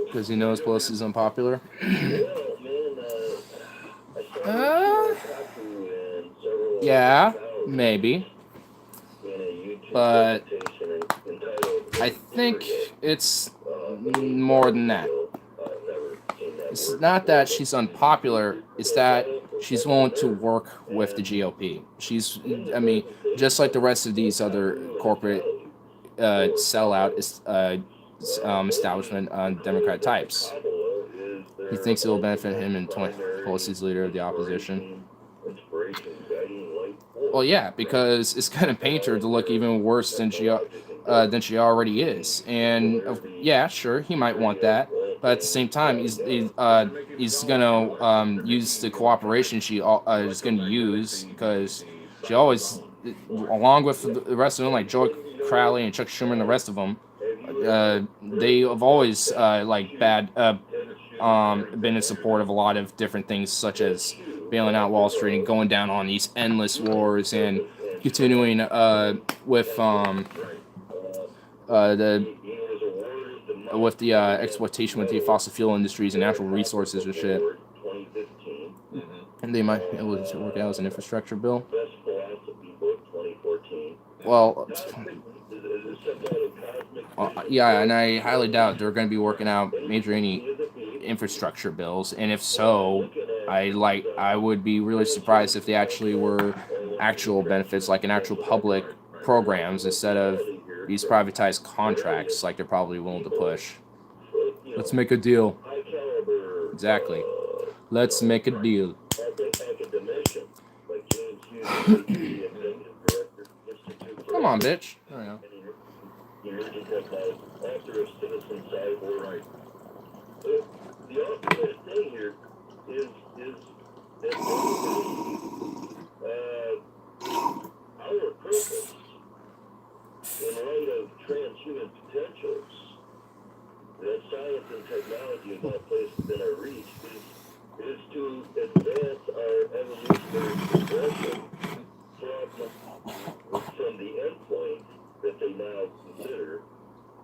Because he knows Pelosi's unpopular. Yeah, maybe. But I think it's more than that. It's not that she's unpopular, it's that she's willing to work with the GOP. Just like the rest of these other corporate sellout establishment Democrat types. He thinks it will benefit him in Pelosi's leader of the opposition. Well, yeah, because it's going to paint her to look even worse than she already is. And yeah, sure, he might want that, but at the same time, he's going to use the cooperation she is going to use, because she always, along with the rest of them, like Joe Crowley and Chuck Schumer and the rest of them, they have always been in support of a lot of different things, such as bailing out Wall Street and going down on these endless wars and continuing with the exploitation with the fossil fuel industries and natural resources and shit. And they might work out as an infrastructure bill. Well, yeah, and I highly doubt they're going to be working out any infrastructure bills, and if so, I would be really surprised if they actually were actual benefits, like an actual public programs, instead of these privatized contracts like they're probably willing to push. Let's make a deal. Exactly. Let's make a deal. Come on, bitch. I don't know. The ultimate thing here is that our purpose, in light of transhuman potentials, that science and technology is not placed within our reach, is to advance our evolutionary progression from the endpoint that they now consider.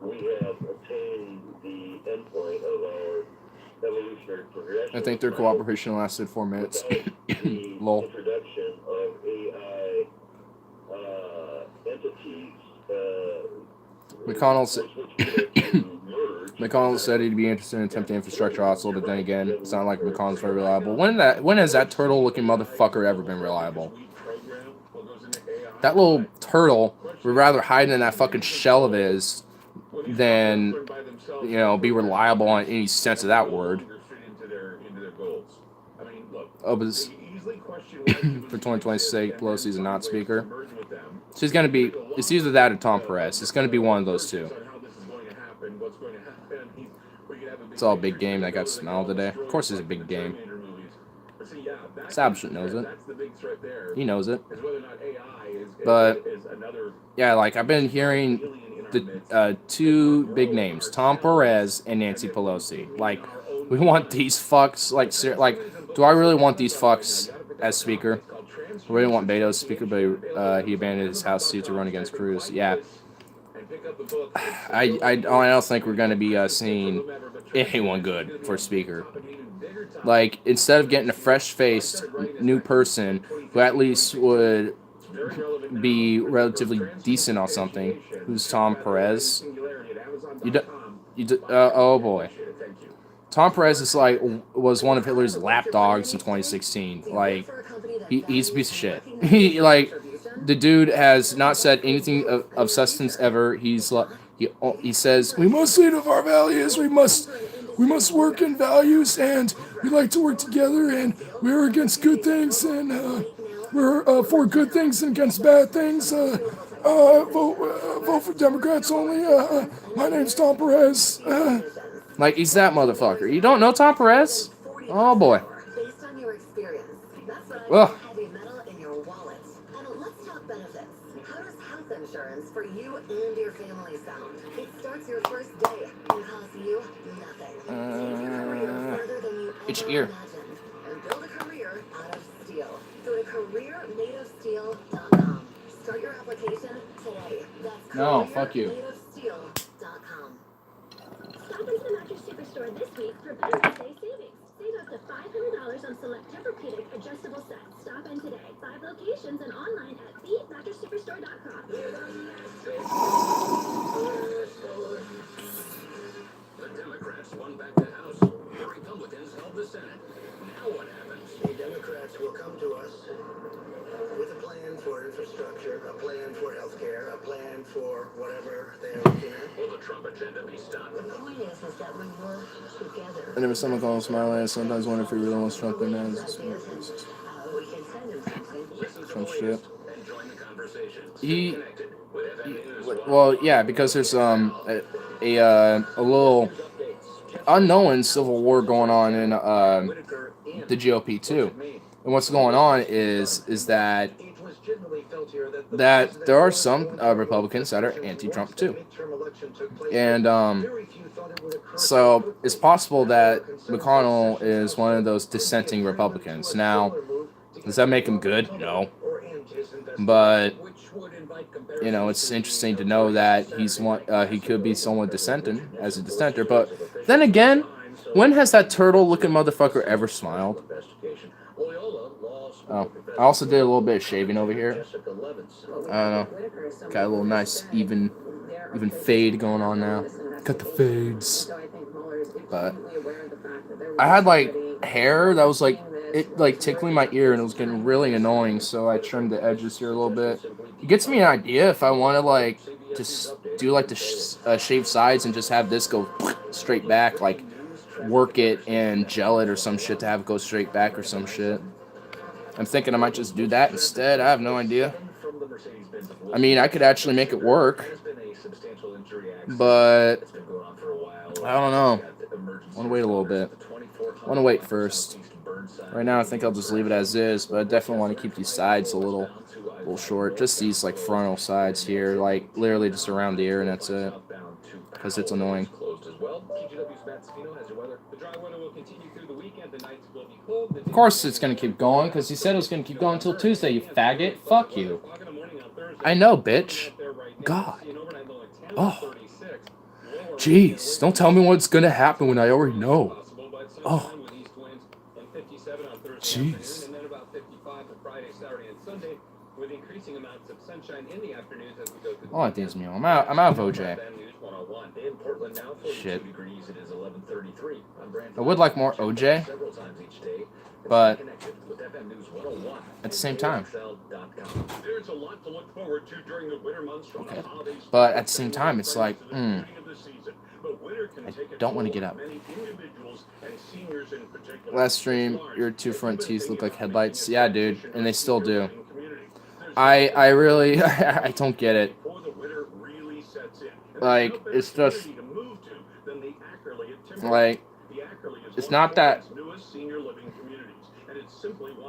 We have attained the endpoint of our evolutionary progression. I think their cooperation lasted 4 minutes. Lol. Introduction of AI entities. McConnell said he'd be interested in attempting infrastructure hustle, but then again, it's not like McConnell's very reliable. When has that turtle-looking motherfucker ever been reliable? That little turtle would rather hide in that fucking shell of his than, be reliable on any sense of that word. Oh, but for 2026, Pelosi's a not speaker. She's gonna be. It's either that or Tom Perez. It's gonna be one of those two. It's all a big game that got smelled today. Of course, it's a big game. Establishment knows it. He knows it. But yeah, like I've been hearing the two big names, Tom Perez and Nancy Pelosi. Like, we want these fucks. Like, do I really want these fucks as speaker? I really want Beto as speaker, but he abandoned his House seat to run against Cruz. Yeah. I don't think we're going to be seeing anyone good for speaker. Like, instead of getting a fresh-faced new person who at least would be relatively decent on something, who's Tom Perez. Oh boy. Tom Perez was one of Hitler's lapdogs in 2016. Like, he's a piece of shit. the dude has not said anything of substance ever. He's like, he says we must lead with our values. We must work in values, and we like to work together. And we're against good things, and we're for good things and against bad things. Vote for Democrats only. My name's Tom Perez. Like he's that motherfucker. You don't know Tom Perez? Oh boy. Based on your experience, that's right. Ugh. Heavy metal in your wallet. And let's talk benefits. How does health insurance for you and your family sound? It starts your first day and costs you nothing. Take your career further than you Itch ever ear. imagined. And build a career out of steel. Go to careermadeofsteel.com. Start your application today. That's No, fuck you. careermadeofsteel.com. Stop into Mattress Superstore this week for Veterans Day savings. Save up to $500 on select Tempur-Pedic adjustable sets. Stop in today. 5 locations and online at themattresssuperstore.com. The Democrats won back the House. The Republicans held the Senate. Now what happens? The Democrats will come to us with a plan for infrastructure, a plan for healthcare, a plan for whatever they're looking at. Will the Trump agenda be stopped? The point is that we work together. I never someone call him Smiley. I sometimes wonder if he really wants Trump in as We can send him something. Listen to Trump the shit. latest and join the conversation. Stay He- connected with FM News Well, yeah, because there's a little unknown civil war going on in the GOP too. And what's going on is that there are some Republicans that are anti-Trump too. And so it's possible that McConnell is one of those dissenting Republicans. Now, does that make him good? No. But you know, it's interesting to know that he's one. He could be somewhat dissenting as a dissenter. But then again, when has that turtle-looking motherfucker ever smiled? Oh, I also did a little bit of shaving over here. I don't know. Got a little nice even fade going on now. Got the fades. But I had like hair that was like tickling my ear, and it was getting really annoying, so I trimmed the edges here a little bit. It gets me an idea if I want to like just do like the shaved sides and just have this go straight back, like work it and gel it or some shit to have it go straight back or some shit. I'm thinking I might just do that instead. I have no idea. I mean, I could actually make it work, but I don't know. I want to wait a little bit. I want to wait first. Right now, I think I'll just leave it as is, but I definitely want to keep these sides a little short. Just these like frontal sides here, like literally just around the ear, and that's it. Because it's annoying. Of course it's going to keep going, because he said it was going to keep going until Tuesday, you faggot. Fuck you. I know, bitch. God. Oh. Jeez. Don't tell me what's going to happen when I already know. Oh. Jeez. Oh, I think it's me. I'm out of OJ. Shit. I would like more OJ, but at the same time. Okay. But at the same time, it's like, I don't want to get up. Last stream, your two front teeth look like headlights. Yeah, dude, and they still do. I really, I don't get it. Like, it's just, like, it's not that,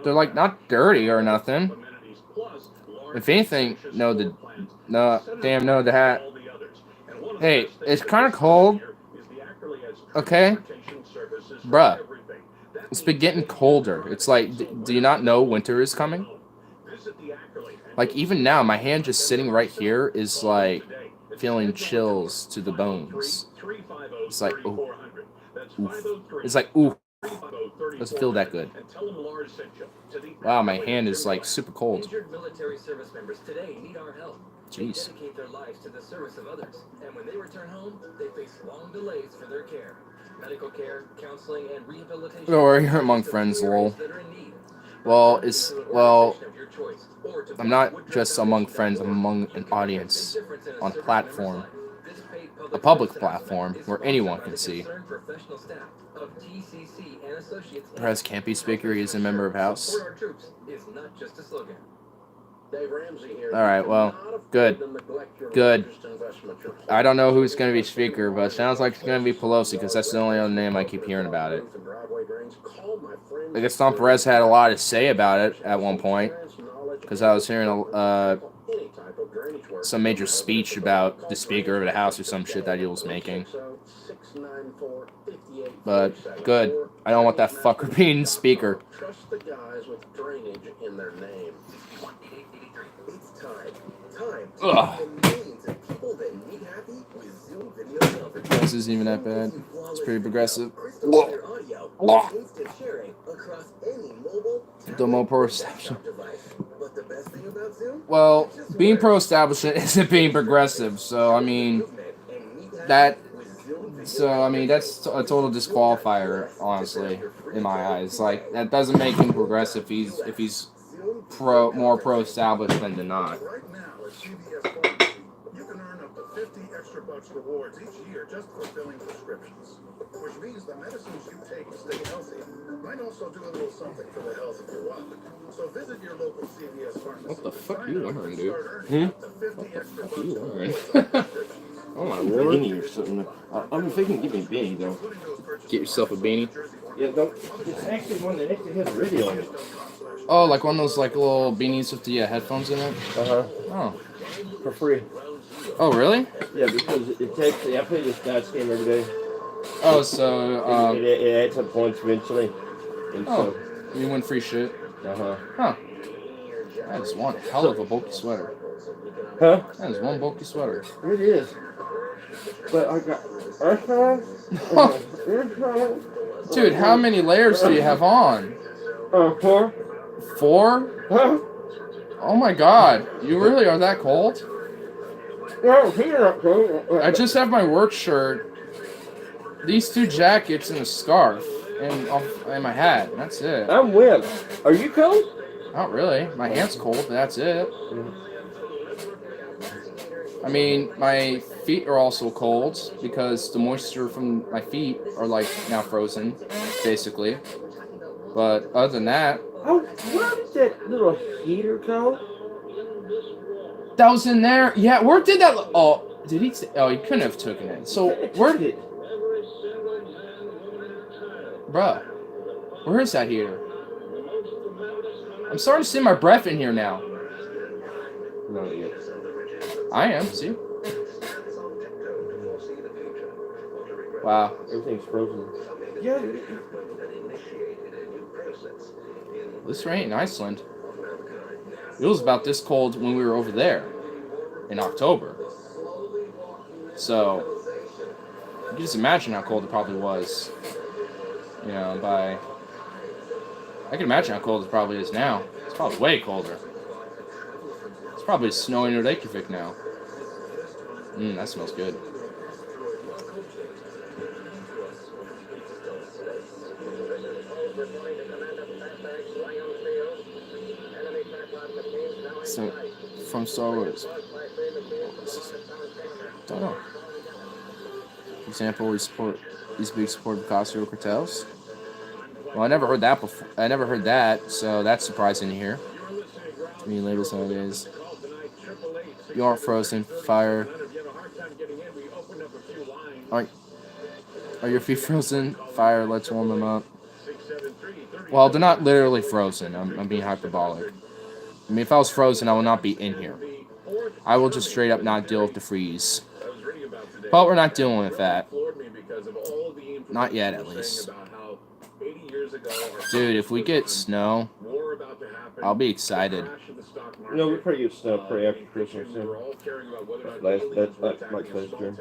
they're like not dirty or nothing. If anything, no, the hat. Hey, it's kind of cold. Okay? Bruh. It's been getting colder. It's like, do you not know winter is coming? Like, even now, my hand just sitting right here is like feeling chills to the bones. It's like, ooh. Oof. It's like, ooh. Doesn't feel that good. Wow, my hand is like super cold. Injured military service members today need our help. Jeez. They dedicate their lives to the service of others, and when they return home, they face long delays for their care. Medical care, counseling, and rehabilitation. Don't worry, you're among friends, lol. That are in need. Well, I'm not just among friends. I'm among an audience on a platform, a public platform where anyone can see. Perez can't be speaker. He is a member of House. All right. Well, good. Good. I don't know who's going to be speaker, but it sounds like it's going to be Pelosi because that's the only other name I keep hearing about it. I guess Tom Perez had a lot to say about it at one point because I was hearing some major speech about the Speaker of the House or some shit that he was making. But good. I don't want that fucker being Speaker. Trust the guys with drainage in their name. It's time Ugh. to millions of people that need happy with Zoom video conferencing. This isn't even that bad. It's pretty progressive. Crystal clear audio with instant sharing across any mobile, The more tablet, pro-establishment. desktop device. But the best thing about Zoom? Well, being pro-establishment isn't being progressive, so I mean, that's a total disqualifier, honestly, in my eyes. Like, that doesn't make him progressive if he's more pro-established than not. Right now at CVS Pharmacy, you can earn up to 50 extra bucks rewards each year just for filling prescriptions. Which means the medicines you take to stay healthy might also do a little something for the health of your wallet. So visit your local CVS Pharmacy. What the fuck Sign are you up wearing, and dude? start earning up to 50 extra bucks you rewards wearing? on prescriptions. Oh my A lord. beanie or something. I'm thinking give me a beanie though. Get yourself a beanie. Yeah, don't. It's actually one that actually has a radio on it. Oh, like one of those like little beanies with the headphones in it? Oh. For free. Oh, really? Yeah, because it takes. I play this Stats game every day. Oh, so, It adds up points eventually. And oh, you win free shit. Huh. That is one hell of a bulky sweater. Huh? That is one bulky sweater. It is. But I got. Dude, how many layers do you have on? 4. 4? Huh? Oh my god. You really are that cold? No, here up cold. I just have my work shirt, these 2 jackets, and a scarf, and my hat. And that's it. I'm wet. Are you cold? Not really. My hand's cold, but that's it. I mean, my feet are also cold because the moisture from my feet are like now frozen, basically. But other than that, Oh, where did that little heater go? that was in there. Yeah, where did that? Oh, did he? Oh, he couldn't have taken it. So where did it? Bruh, where is that heater? I'm starting to see my breath in here now. No, yet. I am. See? Wow. Everything's frozen. Yeah. This rain in Iceland. It was about this cold when we were over there in October. So you can just imagine how cold it probably was. You know, I can imagine how cold it probably is now. It's probably way colder. It's probably snowing in Reykjavik now. That smells good. So, from Star Wars. Don't know. For example, these big support Ocasio Cortez. Well, I never heard that before. I never heard that, so that's surprising to hear. To me, labels nowadays. You aren't frozen. Fire. Are your feet frozen? Fire. Let's warm them up. Well, they're not literally frozen. I'm being hyperbolic. I mean, if I was frozen, I would not be in here. I will just straight up not deal with the freeze. But we're not dealing with that. Not yet, at least. Dude, if we get snow, I'll be excited. No, we probably get snow pretty after Christmas. That's Mike's last year.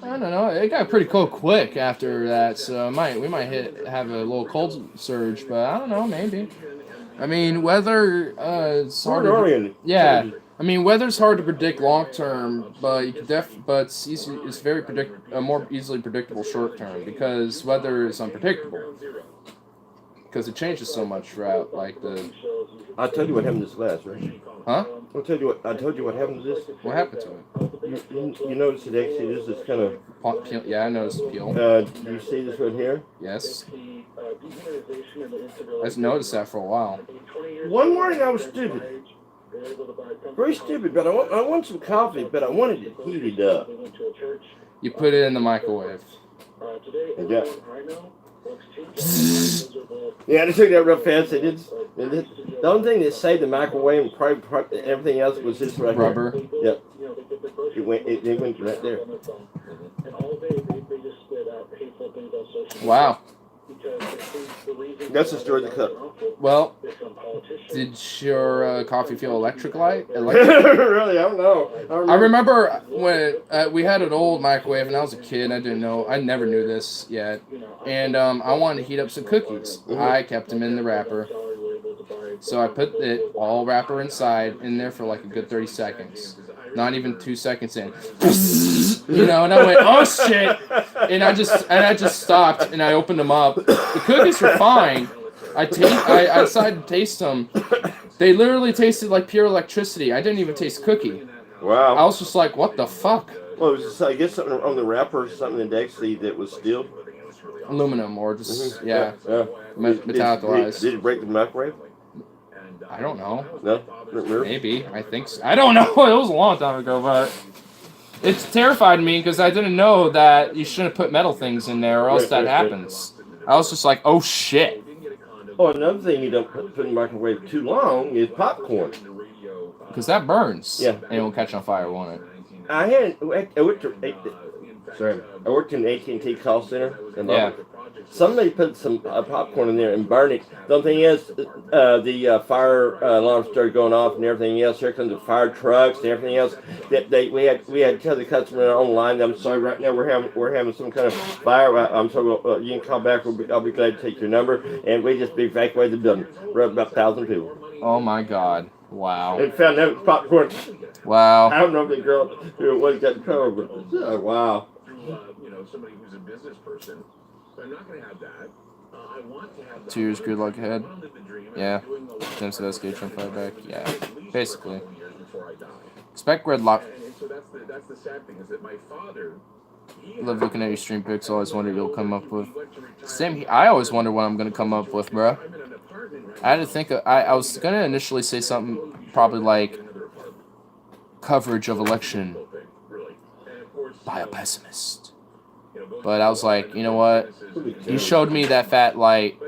I don't know. It got pretty cold quick after that, so we might have a little cold surge, but I don't know, maybe. I mean, weather it's hard to, yeah. I mean, weather's hard to predict long term, but you can but it's very more easily predictable short term because weather is unpredictable. because it changes so much throughout, like the. I told you what happened to this last, right? Huh? I told you what happened to this. What happened to it? You notice it actually is this kind of. Peel, yeah, I noticed the peel. Do you see this right here? Yes. I just noticed that for a while. One morning I was stupid. Very stupid, but I want some coffee, but I wanted it heated up. You put it in the microwave. Yeah. Yeah, they took that real fast. They did. The only thing that saved the microwave and probably everything else was this right Rubber. here. Yep. It went right there. Wow. That's the story of the cup. Well, did your coffee feel electric light? Really? I don't know. I remember when we had an old microwave and I was a kid. I didn't know. I never knew this yet. And I wanted to heat up some cookies. I kept them in the wrapper. So I put it all wrapper inside in there for like a good 30 seconds. Not even 2 seconds in. You know, and I went, oh shit! And I just stopped and I opened them up. The cookies were fine. I decided to taste them. They literally tasted like pure electricity. I didn't even taste cookie. Wow. I was just like, what the fuck? Well, it was just, I guess something on the wrapper or something that actually that was steel. Aluminum or just, Mm-hmm. yeah. Metallicized. Did it break the microwave? I don't know. No? Remember? Maybe. I think so. I don't know. It was a long time ago, but it's terrified me because I didn't know that you shouldn't put metal things in there or else that happens. I was just like, oh shit. Oh, another thing you don't put in the microwave too long is popcorn. Because that burns. Yeah. And it will catch on fire, won't it? I worked in the AT&T call center. Yeah. Somebody put some popcorn in there and burned it. The only thing is, the fire alarm started going off and everything else. Here comes the fire trucks and everything else. We had to tell the customer online, I'm sorry, right now we're having some kind of fire. I'm sorry, you can call back. I'll be glad to take your number. And we just evacuated the building. We're up about 1,000 people. Oh my god. Wow. And found out it was popcorn. Wow. I don't know if the girl who it was got in trouble, but wow. Somebody who's a business person. I'm not going to have that. I want to have that. 2 years good luck ahead. Yeah. Attempts investigation fight back. Yeah. Basically. Expect gridlock. And so that's the sad thing is that my father. Love looking at your stream pics. Always wonder what you'll come up with. Same. I always wonder what I'm gonna come up with, bro. I had to think. I was gonna initially say something probably like coverage of election by a pessimist. But I was like, you know what? You showed me that fat light,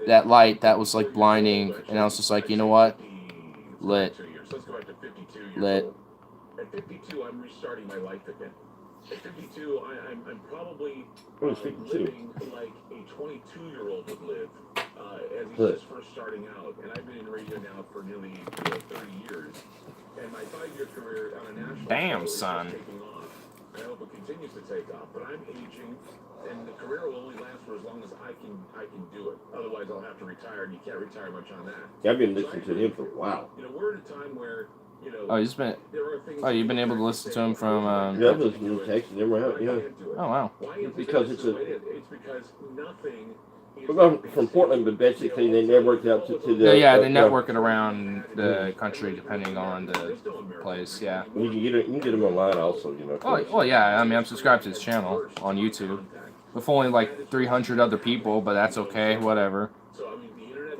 that light that was like blinding, and I was just like, you know what? Lit. At 52, I'm restarting my life again. At 52, I'm probably living like a 22-year-old would live as he's just first starting out. And I've been in radio now for nearly 30 years. And my 5-year career on a national Damn, show son. is taking off. I hope it continues to take off, but I'm aging, and the career will only last for as long as I can do it. Otherwise, I'll have to retire, and you can't retire much on that. Yeah, I've been listening to him for a while. We're at a time where, Oh, you've been able to listen to him from. Yeah, I've listened to Texas everywhere. Yeah. Oh wow. Because it's because nothing. Well, from Portland, but basically they networked out to the. Yeah, they network it around the country depending on the place. Yeah. You can get them online also, you know. Oh, well, yeah. I mean, I'm subscribed to his channel on YouTube. With only like 300 other people, but that's okay. Whatever.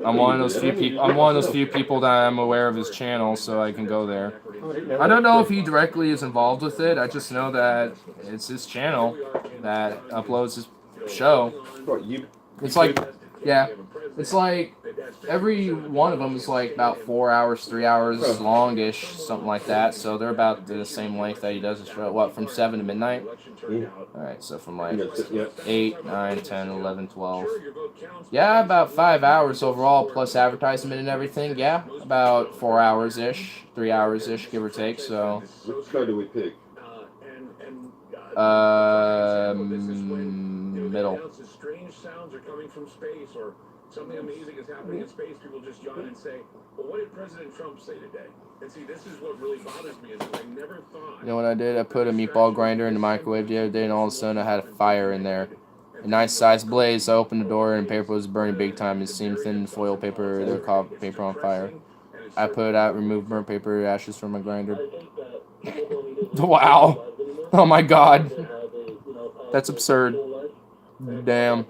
I'm one of those few people. I'm one of those few people that I'm aware of his channel, so I can go there. I don't know if he directly is involved with it. I just know that it's his channel that uploads his show. It's like, yeah, it's like every one of them is like about 4 hours, 3 hours longish, something like that. So they're about the same length that he does his show. What, from 7 to midnight? Alright, so from like 8, 9, 10, 11, 12. Yeah, about 5 hours overall, plus advertisement and everything. Yeah, about 4 hours-ish, 3 hours-ish, give or take. So. Which show do we pick? Middle. Strange sounds are coming from space, or something amazing is happening in space. People just yawn and say, "Well, what did President Trump say today?" And see, this is what really bothers me is that I never thought. You know what I did? I put a meatball grinder in the microwave the other day, and all of a sudden I had a fire in there. A nice sized blaze. I opened the door and paper was burning big time. It seemed thin foil paper. They caught paper on fire. I put it out, removed burnt paper ashes from my grinder. Wow. Oh my god. That's absurd. Damn.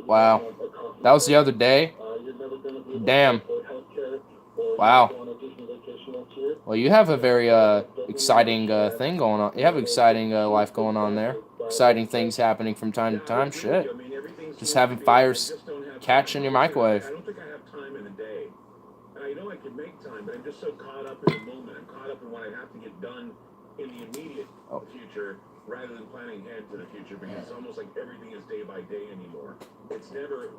Wow. That was the other day? Damn. Wow. Well, you have a very exciting thing going on. You have exciting life going on there. Exciting things happening from time to time. Shit. Just having fires catch in your microwave. I don't think I have time in a day. And I know I can make time, but I'm just so caught up in the moment. I'm caught up in what I have to get done in the immediate future rather than planning ahead to the future, because it's almost like everything is day by day anymore. It's never,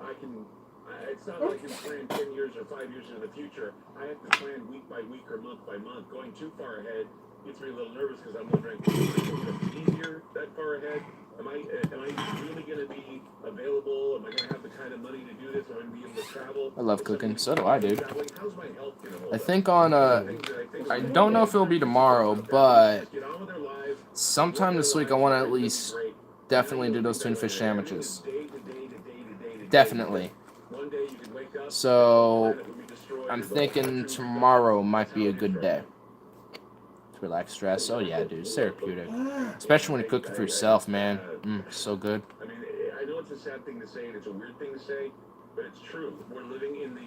it's not like I can plan 10 years or 5 years into the future. I have to plan week by week or month by month. Going too far ahead gets me a little nervous because I'm wondering, am I going to be here that far ahead? Am I really going to be available? Am I going to have the kind of money to do this? Am I going to be able to travel? I love cooking. So do I, dude. How's my health going to hold I up? think on, I don't know if it'll be tomorrow, but sometime this week I want to at least definitely do those tuna fish sandwiches. Definitely. So, I'm thinking tomorrow might be a good day to relax stress. Oh yeah, dude, it's therapeutic. Especially when you're cooking for yourself, man. So good. I mean, I know it's a sad thing to say and it's a weird thing to say, but it's true. We're living in the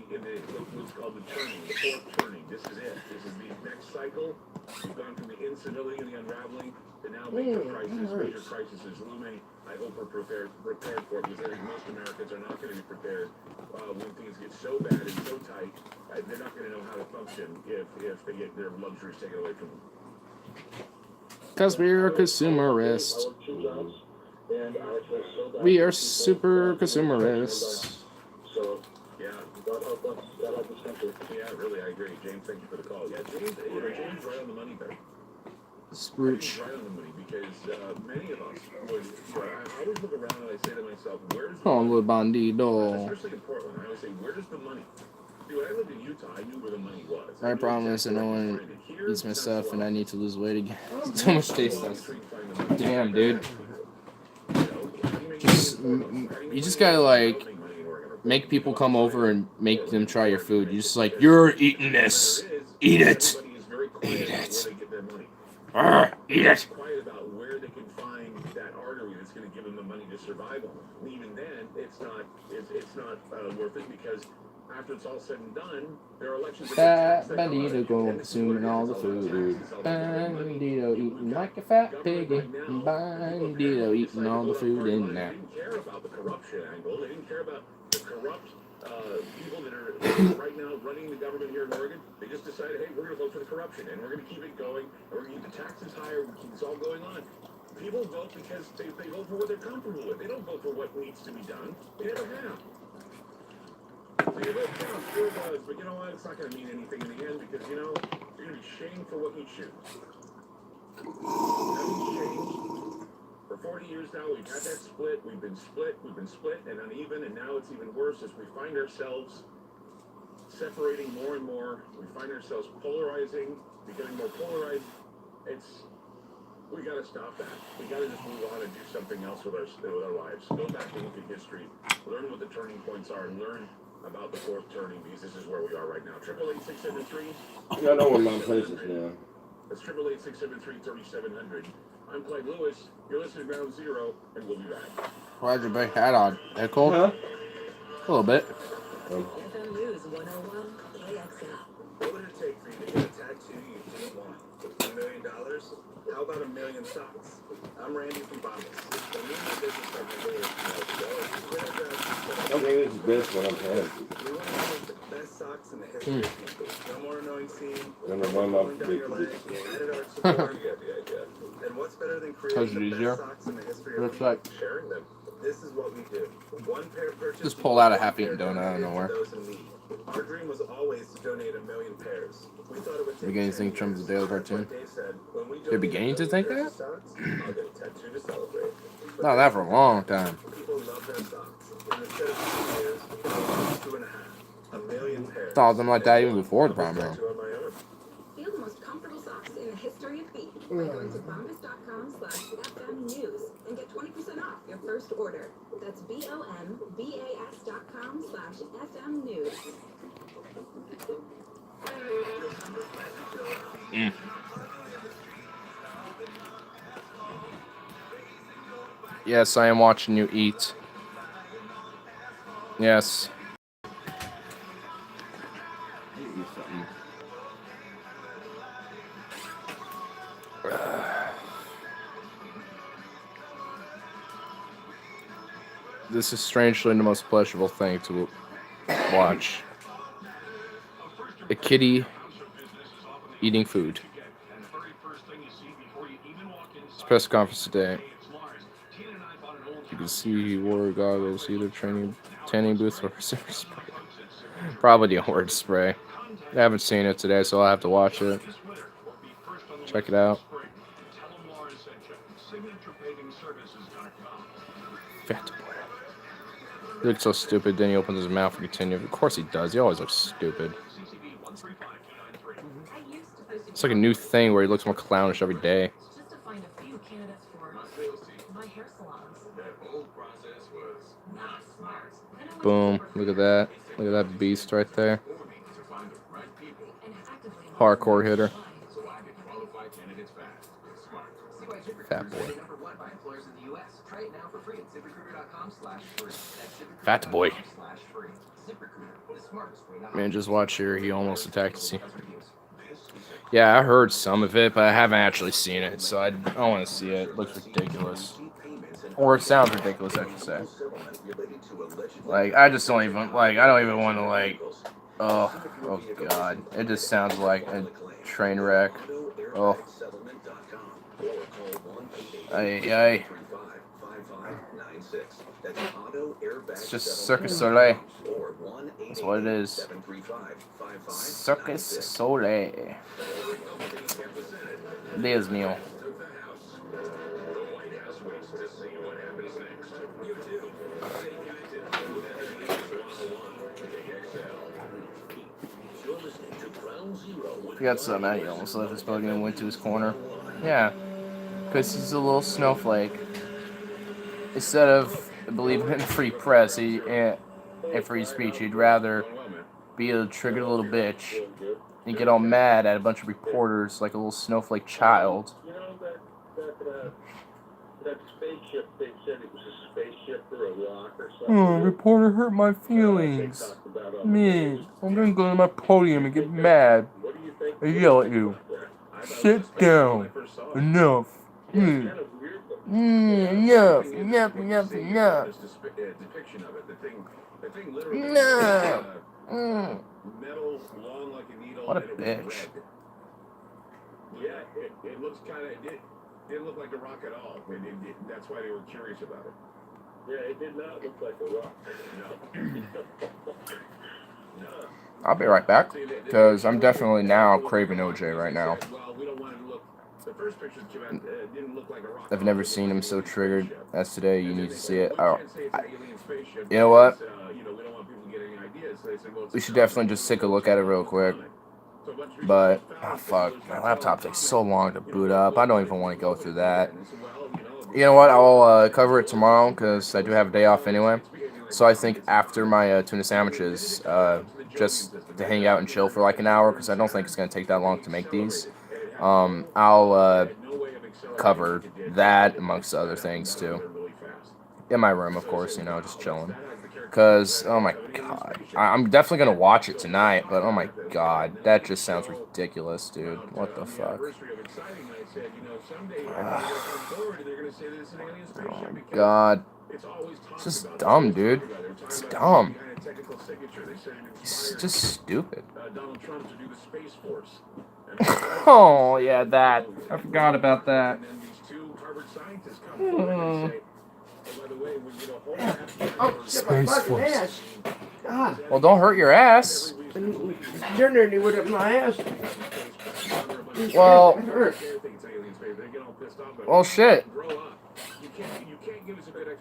what's called the turning, the fourth turning. This is it. This is the next cycle. We've gone from the incivility and the unraveling to now major crisis. Major crisis is looming. I hope we're prepared for it, because I think most Americans are not going to be prepared when things get so bad and so tight. They're not going to know how to function if they get their luxuries taken away from them. Because we're consumerists. We are super consumerists. So, yeah, really, I agree. James, thank you for the call. Yeah, James right on the money there. Scrooge. Right on the money, because many of us would, I always look around and I say to myself, where's the Oh, money? little bandido. Especially in Portland, I always say, where's the money? See, when I lived in Utah, I knew where the money was. My problem is that no one eats my stuff and I need to lose weight again. So much taste test. Damn, dude. You just gotta, like, make people come over and make them try your food. You're just like, you're eating this. Eat it. Eat it. Eat it. Quiet about where they can find that artery that's going to give them the money to survive on. And even then, it's not worth it, because after it's all said and done, there are elections. Fat bandito go consuming all the food. Bandito eating like a fat piggy. Bandito eating all the food in there. They didn't care about the corruption angle. They didn't care about the corrupt people that are right now running the government here in Oregon. They just decided, hey, we're going to vote for the corruption, and we're going to keep it going, and we're going to keep the taxes higher, we're going to keep this all going on. People vote because they vote for what they're comfortable with. They don't vote for what needs to be done. They never have. So your vote counts, sure does, but you know what? It's not going to mean anything in the end, because, you know, you're going to be shamed for what you choose. Nothing's changed. For 40 years now, we've had that split. We've been split and uneven, and now it's even worse as we find ourselves separating more and more. We find ourselves polarizing, becoming more polarized. We got to stop that. We got to just move on and do something else with our lives. Go back and look at history, learn what the turning points are, and learn about the fourth turning, because this is where we are right now. 888-673. I know where my place is now. That's 888-673-3700. I'm Clyde Lewis. You're listening to Ground Zero, and we'll be back. Why'd your big hat on? That cold? Huh? A little bit. FM News 101 KXL. What would it take for you to get a tattoo you didn't want? $1 million? How about 1 million socks? I'm Randy from Bombas. When we do business every day, I think this is the best one I've had. we want to make the best socks in the history of people. No more annoying scene. Number one, my Going down big your leg, position. added art support. And what's better than creating the easier. best socks in the history Looks of like. sharing them? This is what we do. One pair purchased. Just pull out a half-eaten donut out of donated to nowhere. those in need. Our dream was always to donate 1 million pairs. We thought it would take Beginning to 10 think Trump is a years. daily cartoon. Like Dave said, when we You're beginning to think donate that? socks, I'll get a tattoo to celebrate. But Not that for a long time. people love their socks. And instead of 2 years, it's 2.5. 1 million pairs. Thought of them like that even before the I'll primary. tattoo on my arm. Feel the most comfortable socks in the history of feet by going to bombas.com/FMnews and get 20% off your first order. That's BOMBAS.com/FMnews. Yes, I am watching you eat. Yes. This is strangely the most pleasurable thing to watch. A kitty eating food. It's a press conference today. You can see he wore goggles, either tanning booth or spray. Probably the word spray. I haven't seen it today, so I'll have to watch it. Check it out. Fat boy. He looks so stupid, then he opens his mouth and continues. Of course he does. He always looks stupid. It's like a new thing where he looks more clownish every day. Just to find a few candidates for my hair salons. That whole process was not smart. Boom. Look at that. Look at that beast right there. Hardcore hitter. Fat boy. Fat boy. Man, just watch here. He almost attacked the scene. Yeah, I heard some of it, but I haven't actually seen it, so I don't want to see it. It looks ridiculous. Or it sounds ridiculous, I should say. Like, I just don't even, like, I don't even want to, like, oh God. It just sounds like a train wreck. Oh. Ay. It's just Circus Soleil. That's what it is. Circus Soleil. Dios mío. Forgot something. He almost left his buggy and went to his corner. Yeah. Because he's a little snowflake. Instead of believing in free press and free speech, he'd rather be a triggered little bitch and get all mad at a bunch of reporters like a little snowflake child. You know that spaceship, they said it was a spaceship or a rock or something. Oh, reporter hurt my feelings. Me, I'm gonna go to my podium and get mad. I yell at you. Sit down. Enough. Enough. No. What a bitch. Yeah, it looks kind of, it didn't look like a rock at all. That's why they were curious about it. Yeah, it did not look like a rock. No. I'll be right back, because I'm definitely now craving OJ right now. Well, we don't want it to look, the first picture that you had didn't look like a rock. I've never seen him so triggered as today. You need to see it. You know what? We should definitely just take a look at it real quick. But, oh fuck, my laptop takes so long to boot up. I don't even want to go through that. You know what? I'll cover it tomorrow because I do have a day off anyway. So I think after my tuna sandwiches, just to hang out and chill for like an hour because I don't think it's going to take that long to make these. I'll cover that amongst other things too. In my room, of course, you know, just chilling. Because, oh my god, I'm definitely going to watch it tonight, but oh my god, that just sounds ridiculous, dude. What the fuck? Oh my god. It's just dumb, dude. It's dumb. It's just stupid. Oh, yeah, that. I forgot about that. Space Force. God. Well, don't hurt your ass. You're nearly with it my ass. Well, shit.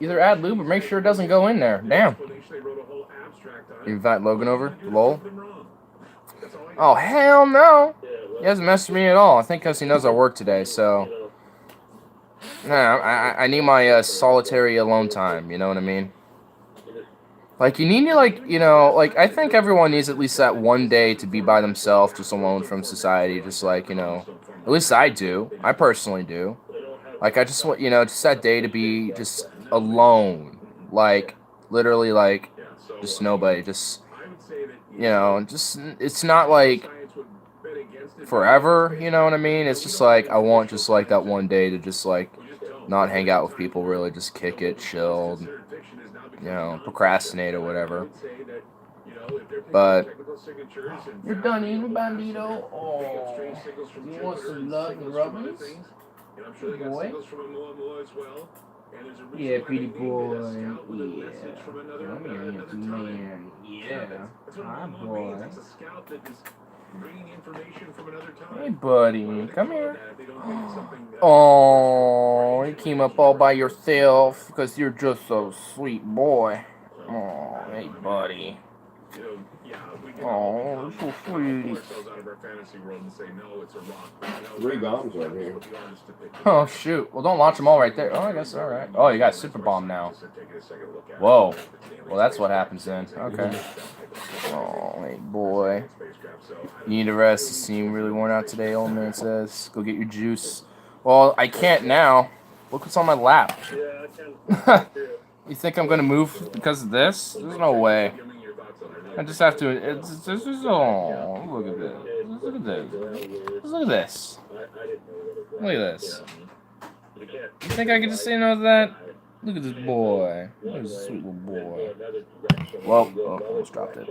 Either add lube or make sure it doesn't go in there. Damn. You invite Logan over? Lol. Oh, hell no. He hasn't messaged me at all. I think because he knows I work today, so... Nah, I need my solitary alone time, you know what I mean? Like, you need to, like, you know, like, I think everyone needs at least that one day to be by themselves, just alone from society, just like, you know, at least I do. I personally do. Like, I just want, you know, just that day to be just alone. Like, literally, like, just nobody. Just, you know, just, it's not like forever, you know what I mean? It's just like, I want just, like, that one day to just, like, not hang out with people, really, just kick it, chill, you know, procrastinate or whatever. But you're done eating, Bandito? Oh, you want some love and rubbies? Boy? Yeah, pretty boy. Yeah. Come here, man. Yeah. Hi, boy. Hey, buddy. Come here. Oh, you came up all by yourself because you're just so sweet, boy. Oh, hey, buddy. Oh, you're so sweet. 3 bombs right here. Oh, shoot. Well, don't launch them all right there. Oh, I guess, all right. Oh, you got a super bomb now. Whoa. Well, that's what happens then. Okay. Oh, hey, boy. You need a rest. You seem really worn out today, old man says. Go get your juice. Well, I can't now. Look what's on my lap. You think I'm going to move because of this? There's no way. I just have to. It's just, oh, look at this. Look at this. Look at this. Look at this. You think I could just say no to that? Look at this boy. Look at this sweet little boy. Well, oh, almost dropped it.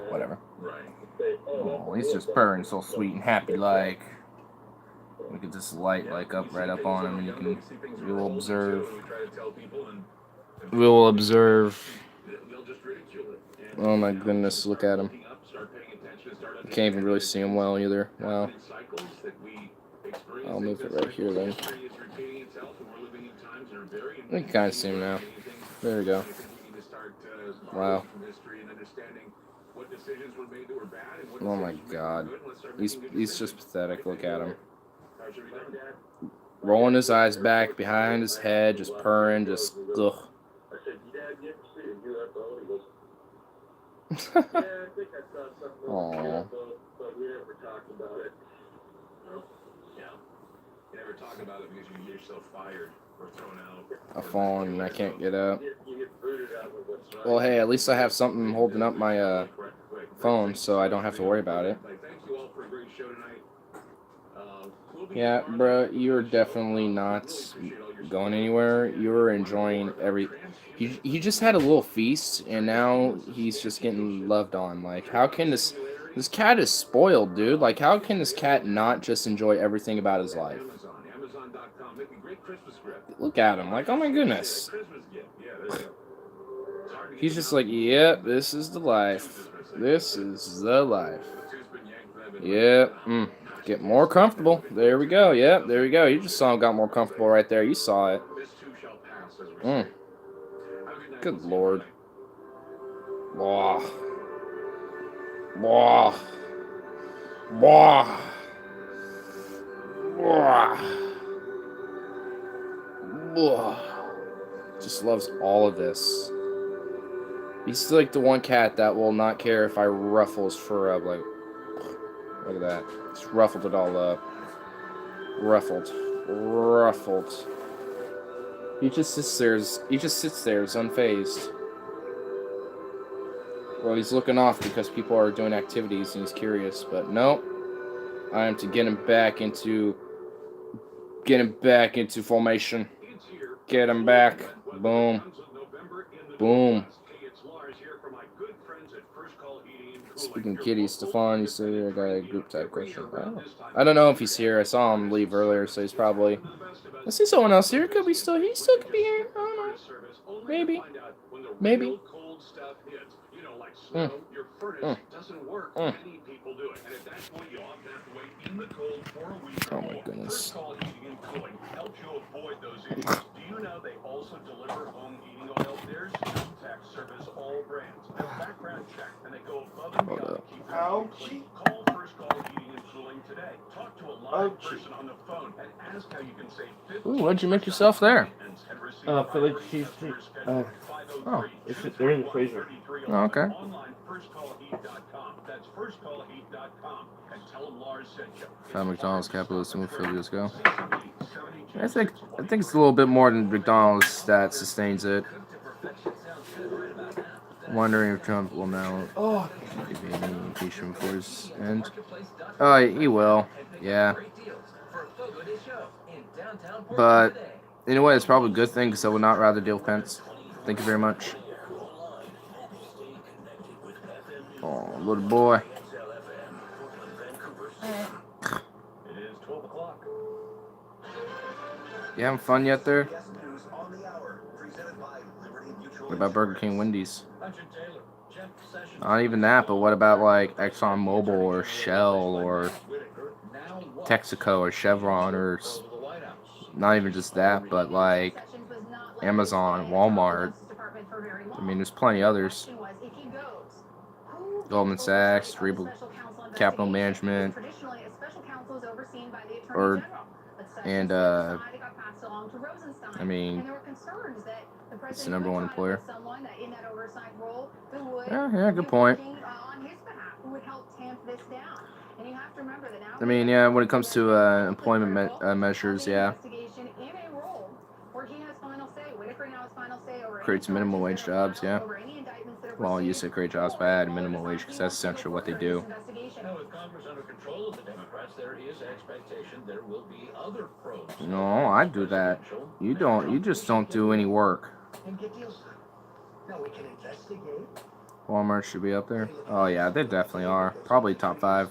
Whatever. Oh, he's just purring so sweet and happy like. Look at this light like up right up on him, and you can. We will observe. We will observe. Oh my goodness, look at him. You can't even really see him well either. Wow. I'll move it right here then. You can kind of see him now. There we go. Wow. Oh my god. He's just pathetic. Look at him. Rolling his eyes back behind his head, just purring, just ugh. Aww. I've fallen and I can't get up. Well, hey, at least I have something holding up my phone, so I don't have to worry about it. Yeah, bro, you're definitely not going anywhere. You're enjoying every. He just had a little feast, and now he's just getting loved on. Like, how can this cat is spoiled, dude? Like, how can this cat not just enjoy everything about his life? Look at him, like, oh my goodness. He's just like, yep, this is the life. This is the life. Yep. Get more comfortable. There we go. Yep, there we go. You just saw him got more comfortable right there. You saw it. Good lord. Blah. Blah. Blah. Blah. Blah. Just loves all of this. He's like the one cat that will not care if I ruffle his fur up. Like, look at that. Just ruffled it all up. Ruffled. Ruffled. He just sits there. He's unfazed. Well, he's looking off because people are doing activities and he's curious. But no, I am to get him back into formation. Get him back. Boom. Boom. Speaking of kitty, Stefan, you said I got a group type question. Oh. I don't know if he's here. I saw him leave earlier, so he's probably. I see someone else here. Could be still. He still could be here. I don't know. Maybe. Maybe. Oh my goodness. Do you know they also deliver home heating oil? There's tax service all brands. Their background check and they go above and beyond to keep you clean. Call First Call Heating and scheduling today. Talk to a live person on the phone and ask how you can save 50. Ooh, what'd you make yourself there? Philly cheesesteak. Oh. They're in the freezer. Oh, okay. Online, firstcallheat.com. That's firstcallheat.com. And tell them Lars sent you. Found McDonald's capitalist move Philly, let's go. I think it's a little bit more than McDonald's that sustains it. Wondering if Trump will now give any impeachment before his end. Oh, he will. Yeah. But in a way, it's probably a good thing because I would not rather deal with Pence. Thank you very much. Oh, little boy. It is 12 o'clock. You having fun yet there? What about Burger King, Wendy's? Not even that, but what about like ExxonMobil or Shell or Texaco or Chevron or not even just that, but like Amazon, Walmart. I mean, there's plenty others. Goldman Sachs, Cerebral Capital Management, I mean, it's the #1 employer. Yeah, good point. I mean, yeah, when it comes to employment measures, yeah. Creates minimum wage jobs, yeah. Well, you said create jobs, but I add minimum wage because that's essentially what they do. Now, with Congress under control of the Democrats, there is expectation there will be other probes. No, I do that. You don't. You just don't do any work. Walmart should be up there. Oh yeah, they definitely are. Probably top 5.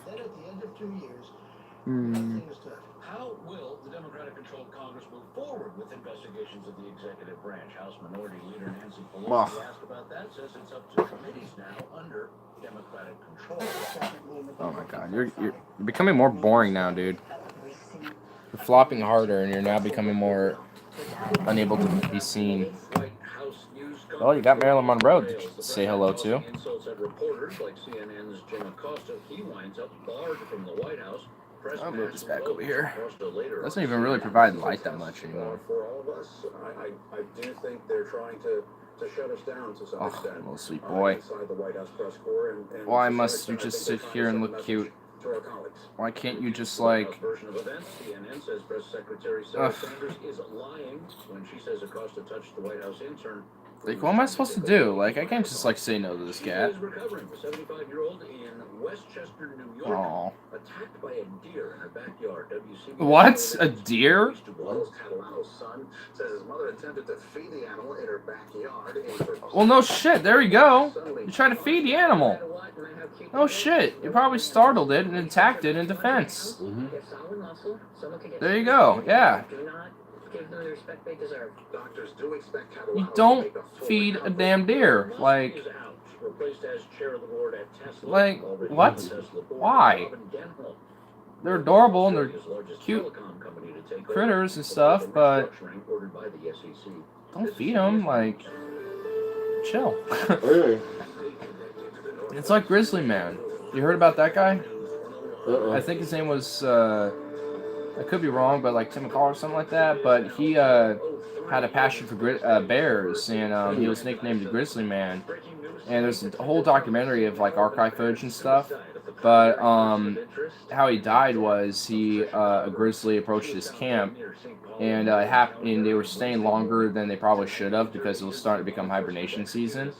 How will the Democratic-controlled Congress move forward with investigations of the executive branch? House Minority Leader Nancy Pelosi asked about that. Says it's up to committees now under Democratic control. Oh my God, you're becoming more boring now, dude. You're flopping harder, and you're now becoming more unable to be seen. Well, you got Marilyn Monroe to say hello to. Insults at reporters like CNN's Jim Acosta. He winds up barred from the White House. I'll move this back over here. Doesn't even really provide light that much anymore. For all of us, I do think they're trying to shut us down to some extent. Little sweet boy. Inside the White House press corps and Why must you just sit here and look cute? To our colleagues. Why can't you just like... Version of events, CNN says Press Secretary Sarah Sanders is lying when she says Acosta touched the White House intern. Like, what am I supposed to do? Like, I can't just, like, say no to this cat. She is recovering. The 75-year-old in Westchester, New York, Aww. attacked by a deer in her backyard. WCBS What? A deer? Catalano's son says his mother attempted to feed the animal in her backyard. Well, no shit. There you go. You tried to feed the animal. No shit. You probably startled it and attacked it in defense. There you go. Yeah. Give them the respect they deserve. Doctors do expect You don't feed a damn deer. Like, what? Why? They're adorable and they're cute critters and stuff, but don't feed them. Like, chill. It's like Grizzly Man. You heard about that guy? I think his name was, I could be wrong, but like Tim McCall or something like that. But he had a passion for bears, and he was nicknamed the Grizzly Man. And there's a whole documentary of like archive footage and stuff. But how he died was a grizzly approached his camp, and they were staying longer than they probably should have because it was starting to become hibernation season.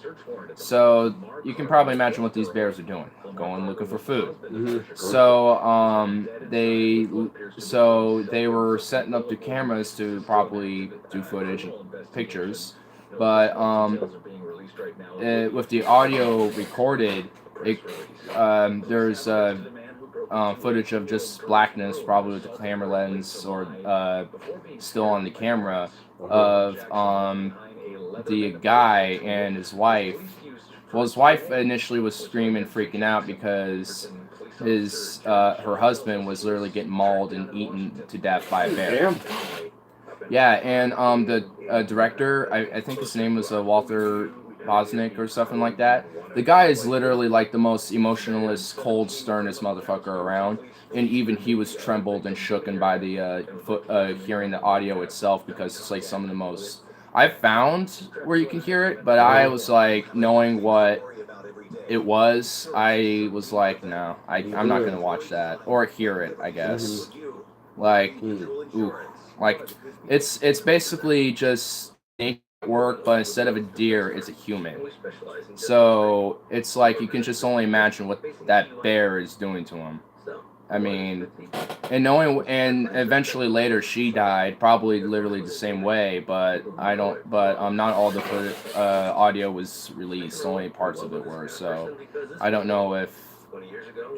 So you can probably imagine what these bears are doing, going looking for food. So they were setting up the cameras to probably do footage and pictures, but with the audio recorded, there's footage of just blackness, probably with the camera lens or still on the camera, of the guy and his wife. Well, his wife initially was screaming, freaking out because her husband was literally getting mauled and eaten to death by a bear. Yeah, and the director, I think his name was Walter Bosnick or something like that. The guy is literally like the most emotionless, cold, sternest motherfucker around. And even he was trembled and shooken by the hearing the audio itself, because it's like some of the most I've found where you can hear it. But I was like, knowing what it was, I was like, no, I'm not gonna watch that or hear it. I guess like, ooh, like it's basically just work, but instead of a deer, it's a human. So it's like you can just only imagine what that bear is doing to him. I mean, and knowing, and eventually later she died, probably literally the same way. But not all the audio was released. Only parts of it were. So I don't know if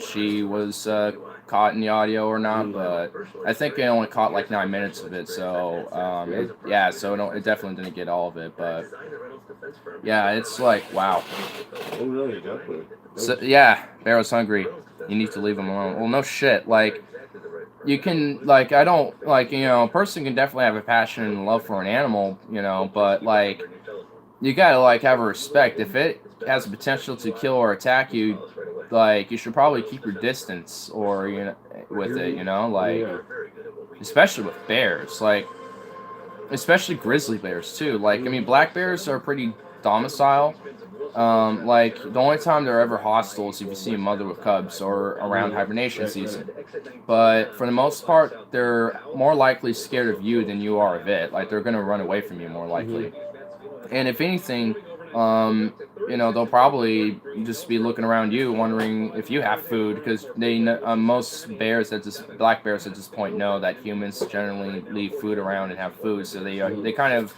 she was caught in the audio or not, but I think they only caught like 9 minutes of it. So it definitely didn't get all of it. But yeah, it's like, wow. Oh, really? Definitely. So yeah, Barrow's hungry. You need to leave him alone. Well, no shit. Like, you can, like, I don't, like, a person can definitely have a passion and love for an animal, but, like, you gotta, like, have a respect. If it has the potential to kill or attack you, like, you should probably keep your distance or, with it, like, especially with bears, like, especially grizzly bears, too. Like, I mean, black bears are pretty docile. Like, the only time they're ever hostile is if you see a mother with cubs or around hibernation season. But for the most part, they're more likely scared of you than you are of it. Like, they're going to run away from you more likely. And if anything, they'll probably just be looking around you, wondering if you have food, because they most black bears at this point know that humans generally leave food around and have food, so they kind of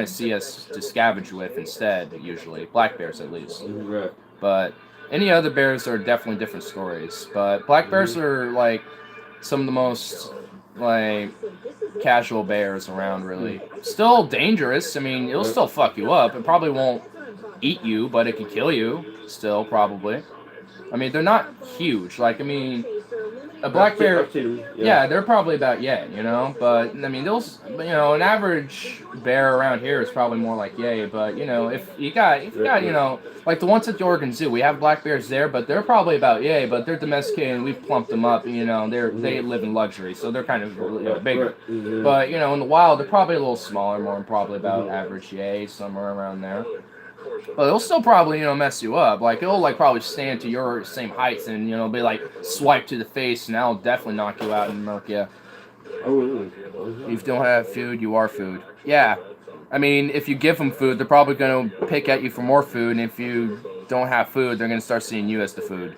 see us to scavenge with instead. Usually, black bears at least. Right. But any other bears are definitely different stories. But black bears are like some of the most like casual bears around, really. Still dangerous. I mean, it'll still fuck you up. It probably won't eat you, but it can kill you still, probably. I mean, they're not huge. Like, I mean, a black bear, yeah, they're probably about but I mean, those, an average bear around here is probably more like yay, but if you got like the ones at the Oregon Zoo, we have black bears there, but they're probably about yay, but they're domesticated and we've plumped them up, they live in luxury, so they're kind of bigger. But in the wild, they're probably a little smaller, more probably about average yay, somewhere around there. But it'll still probably, mess you up. Like, it'll, like, probably stand to your same height and, be, like, swipe to the face, and that'll definitely knock you out and murk you. Oh, really? If you don't have food, you are food. Yeah. I mean, if you give them food, they're probably going to pick at you for more food, and if you don't have food, they're going to start seeing you as the food.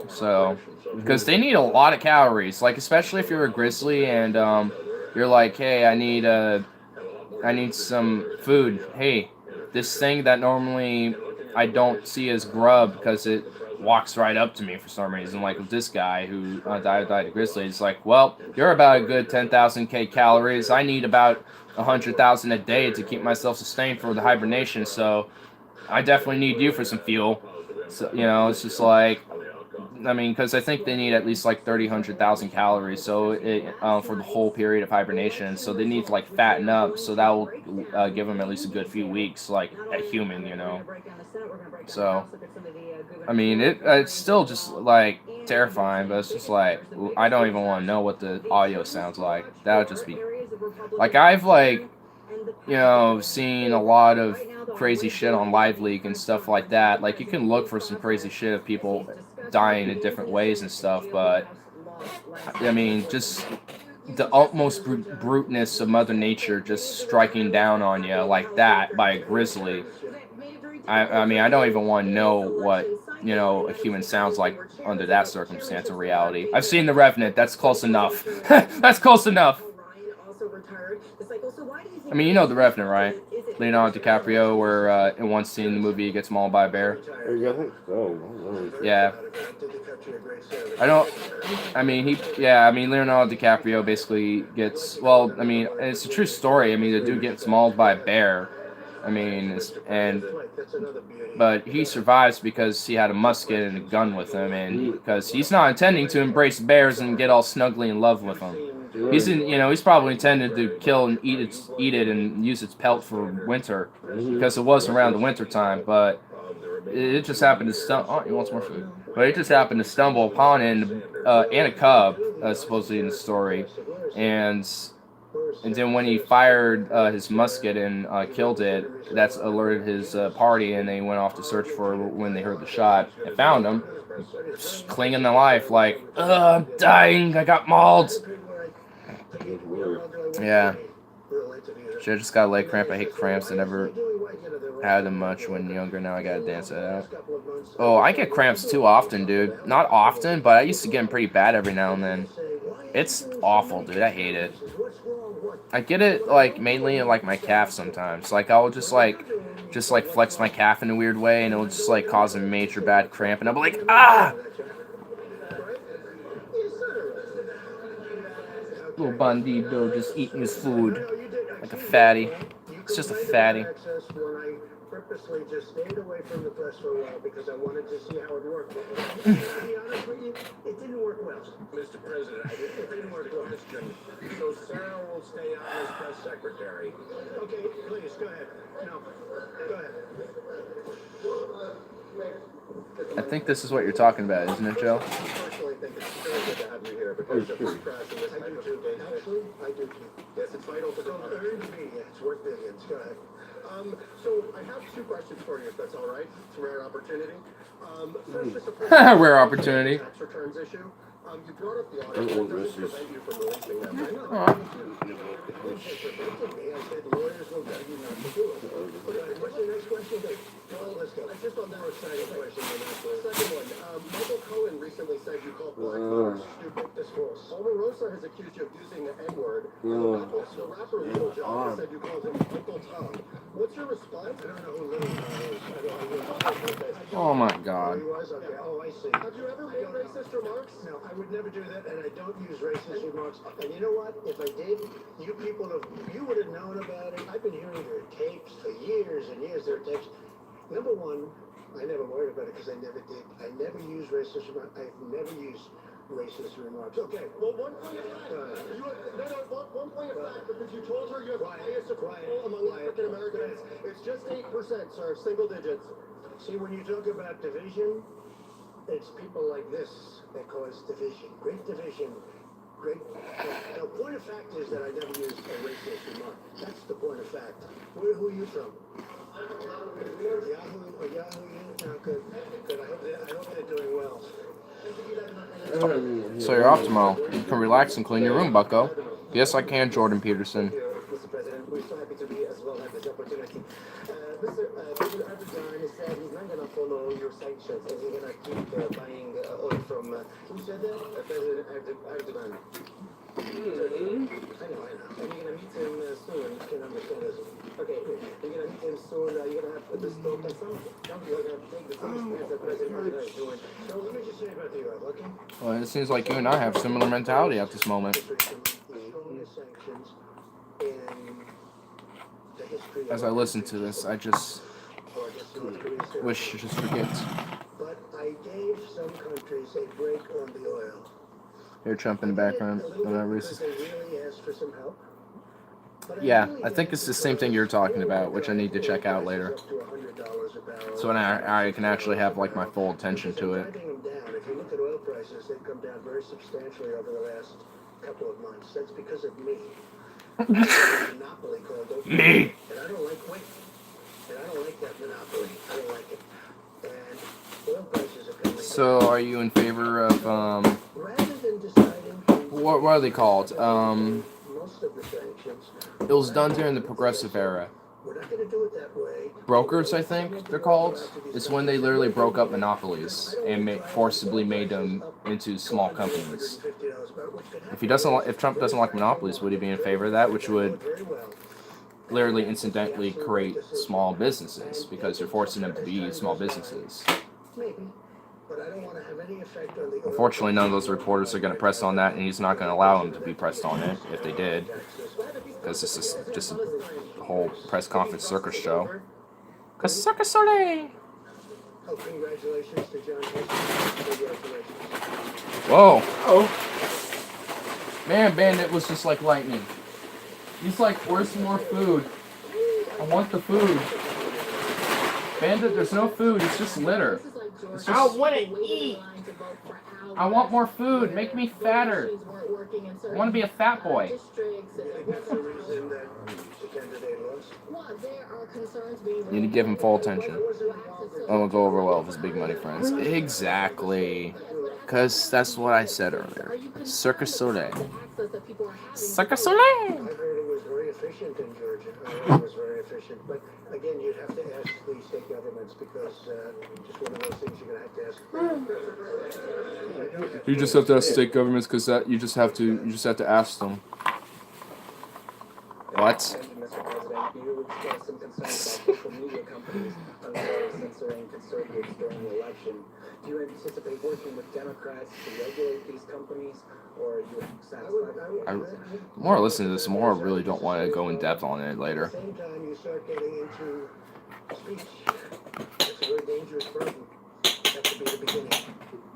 So, because they need a lot of calories. Like, especially if you're a grizzly and you're like, hey, I need some food. Hey, this thing that normally I don't see as grub because it walks right up to me for some reason, like with this guy who died of grizzly. It's like, well, you're about a good 10,000 calories. I need about 100,000 a day to keep myself sustained for the hibernation, so I definitely need you for some fuel. So, it's just like, I mean, because I think they need at least like 100,000 calories, so for the whole period of hibernation. So they need to like fatten up, so that will give them at least a good few weeks, like a human, So, I mean, it's still just like terrifying, but it's just like I don't even want to know what the audio sounds like. That would just be like I've like seen a lot of crazy shit on Live Leak and stuff like that. Like, you can look for some crazy shit of people dying in different ways and stuff, but I mean, just the utmost bruteness of Mother Nature just striking down on you like that by a grizzly. I mean, I don't even want to know what a human sounds like under that circumstance in reality. I've seen The Revenant. That's close enough. That's close enough. I mean, The Revenant, right? Leonardo DiCaprio, where in one scene in the movie he gets mauled by a bear. I think so. Yeah. Leonardo DiCaprio basically gets, well, I mean, it's a true story. I mean, the dude gets mauled by a bear. I mean, but he survives because he had a musket and a gun with him, and because he's not intending to embrace bears and get all snuggly in love with them. He's probably intended to kill and eat it and use its pelt for winter because it was around the winter time. But it just happened to stumble. Oh, he wants more food. But it just happened to stumble upon it and a cub, supposedly in the story, and then when he fired his musket and killed it, that's alerted his party, and they went off to search for when they heard the shot and found him, clinging to life, like, I'm dying, I got mauled. Yeah. Shit, I just got a leg cramp. I hate cramps. I never had them much when younger. Now I gotta dance it out. Oh, I get cramps too often, dude. Not often, but I used to get them pretty bad every now and then. It's awful, dude. I hate it. I get it, like, mainly in, like, my calf sometimes. Like, I'll just flex my calf in a weird way, and it'll just, like, cause a major bad cramp, and I'll be like, ah! Little bandido just eating his food like a fatty. It's just a fatty. Purposely just stayed away from the press for a while because I wanted to see how it worked. To be honest with you, it didn't work well. Mr. President, It didn't work well. so Sarah will stay on as press secretary. Okay, please, go ahead. No, go ahead. I think this is what you're talking about, isn't it, Joe? I personally think it's very good to have you here because of this press and this type of thing. Actually, I do too. Yes, it's vital for the earned media. It's worth billions. Go ahead. So I have two questions for you, if that's all right. It's a rare opportunity. First, Mr. President, Rare opportunity. Tax returns issue. You brought up the audit. It doesn't prevent you from releasing them. I know. I said lawyers will tell you not to do it. Okay, what's your next question? Well, let's go. Just one more exciting question. Second one. Michael Cohen recently said you called black voters stupid. That's false. Omarosa has accused you of using the N-word. The rapper Lil Jon said you called him Uncle Tom. What's your response? I don't know who Lil Jon is. I don't know. Oh my God. Oh, I see. Have you ever made racist remarks? No, I would never do that, and I don't use racist remarks. And you know what? If I did, you would have known about it. I've been hearing their tapes for years and years. Their tapes. Number one, I never worried about it because I never did. I never use racist remarks. I've never used racist remarks. Okay. Well, one point of fact. One point of fact, because you told her you have the highest approval among African Americans. It's just 8%, sir, single digits. See, when you talk about division, it's people like this that cause division. Great division. Great. The point of fact is that I never used a racist remark. That's the point of fact. Who are you from? Yahoo? No, good. I hope they're doing well. So you're off tomorrow. You can relax and clean your room, bucko. Yes, I can, Jordan Peterson. Mr. President, we're so happy to be as well have this opportunity. President Erdogan has said he's not going to follow your sanctions and he's going to keep buying oil from. Who said that? President Erdogan. I know. And you're going to meet him soon. You can understand this. Okay, you're going to meet him soon. You're going to have this talk at some. You're going to take the same stance that President Erdogan is doing. So let me just say about the oil, okay? Well, it seems like you and I have similar mentality at this moment. As I listen to this, I just wish to just forget. But I gave some countries a break on the oil. Hear Trump in the background. Because they really asked for some help. Yeah, I think it's the same thing you're talking about, which I need to check out later. So I can actually have like my full attention to it. If you look at oil prices, they've come down very substantially over the last couple of months. That's because of me. Monopoly called OPEC. Me. And I don't like weight. And I don't like that monopoly. I don't like it. And oil prices are coming down. So are you in favor of Rather than deciding what are they called? most of the sanctions, It was done during the progressive era. we're not going to do it that way. Brokers, I think they're called. It's when they literally broke up monopolies and forcibly made them into small companies. If Trump doesn't like monopolies, would he be in favor of that? Which would literally incidentally create small businesses because you're forcing them to be small businesses. Maybe. But I don't want to have any effect on the Unfortunately, none of those reporters are going to press on that, and he's not going to allow them to be pressed on it if they did, because this is just a whole press conference circus show. Cause Circus Soleil. Oh, congratulations to John Congratulations. Whoa. Oh. Man, Bandit was just like lightning. He's like, where's more food? I want the food. Bandit, there's no food. It's just litter. It's just, I want to eat. I want more food. Make me fatter. I want to be a fat boy. Need to give him full attention. I won't go over well with his big money friends. Exactly. Because that's what I said earlier. Circus Soleil. Circus Soleil! I heard it was very efficient in Georgia. I heard it was very efficient. But again, you'd have to ask the state governments because just one of those things you're going to have to ask. You just have to ask state governments because that you just have to ask them. What? Mr. President, you expressed some concern about social media companies censoring conservatives during the election. Do you anticipate working with Democrats to regulate these companies, or are you satisfied? The more I listen to this, the more I really don't want to go in depth on it later. At the same time, you start getting into speech. It's a very dangerous burden. That could be the beginning.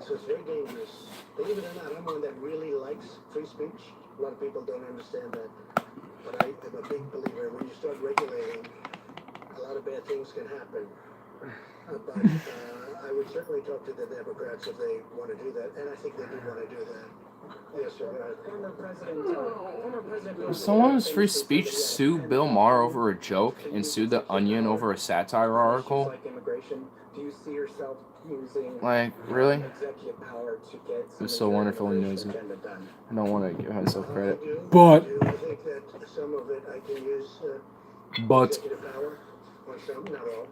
So it's very dangerous. Believe it or not, I'm one that really likes free speech. A lot of people don't understand that. But I am a big believer. When you start regulating, a lot of bad things can happen. But I would certainly talk to the Democrats if they want to do that, and I think they do want to do that. Yes, sir. Former President If someone who's free speech sue Bill Maher over a joke and sue The Onion over a satire article? like immigration, do you see yourself using Like, really? executive power to get It was so wonderful he knows it. agenda done? I don't want to give myself credit. I do. But, I think that some of it I can use but, executive power on some, not all.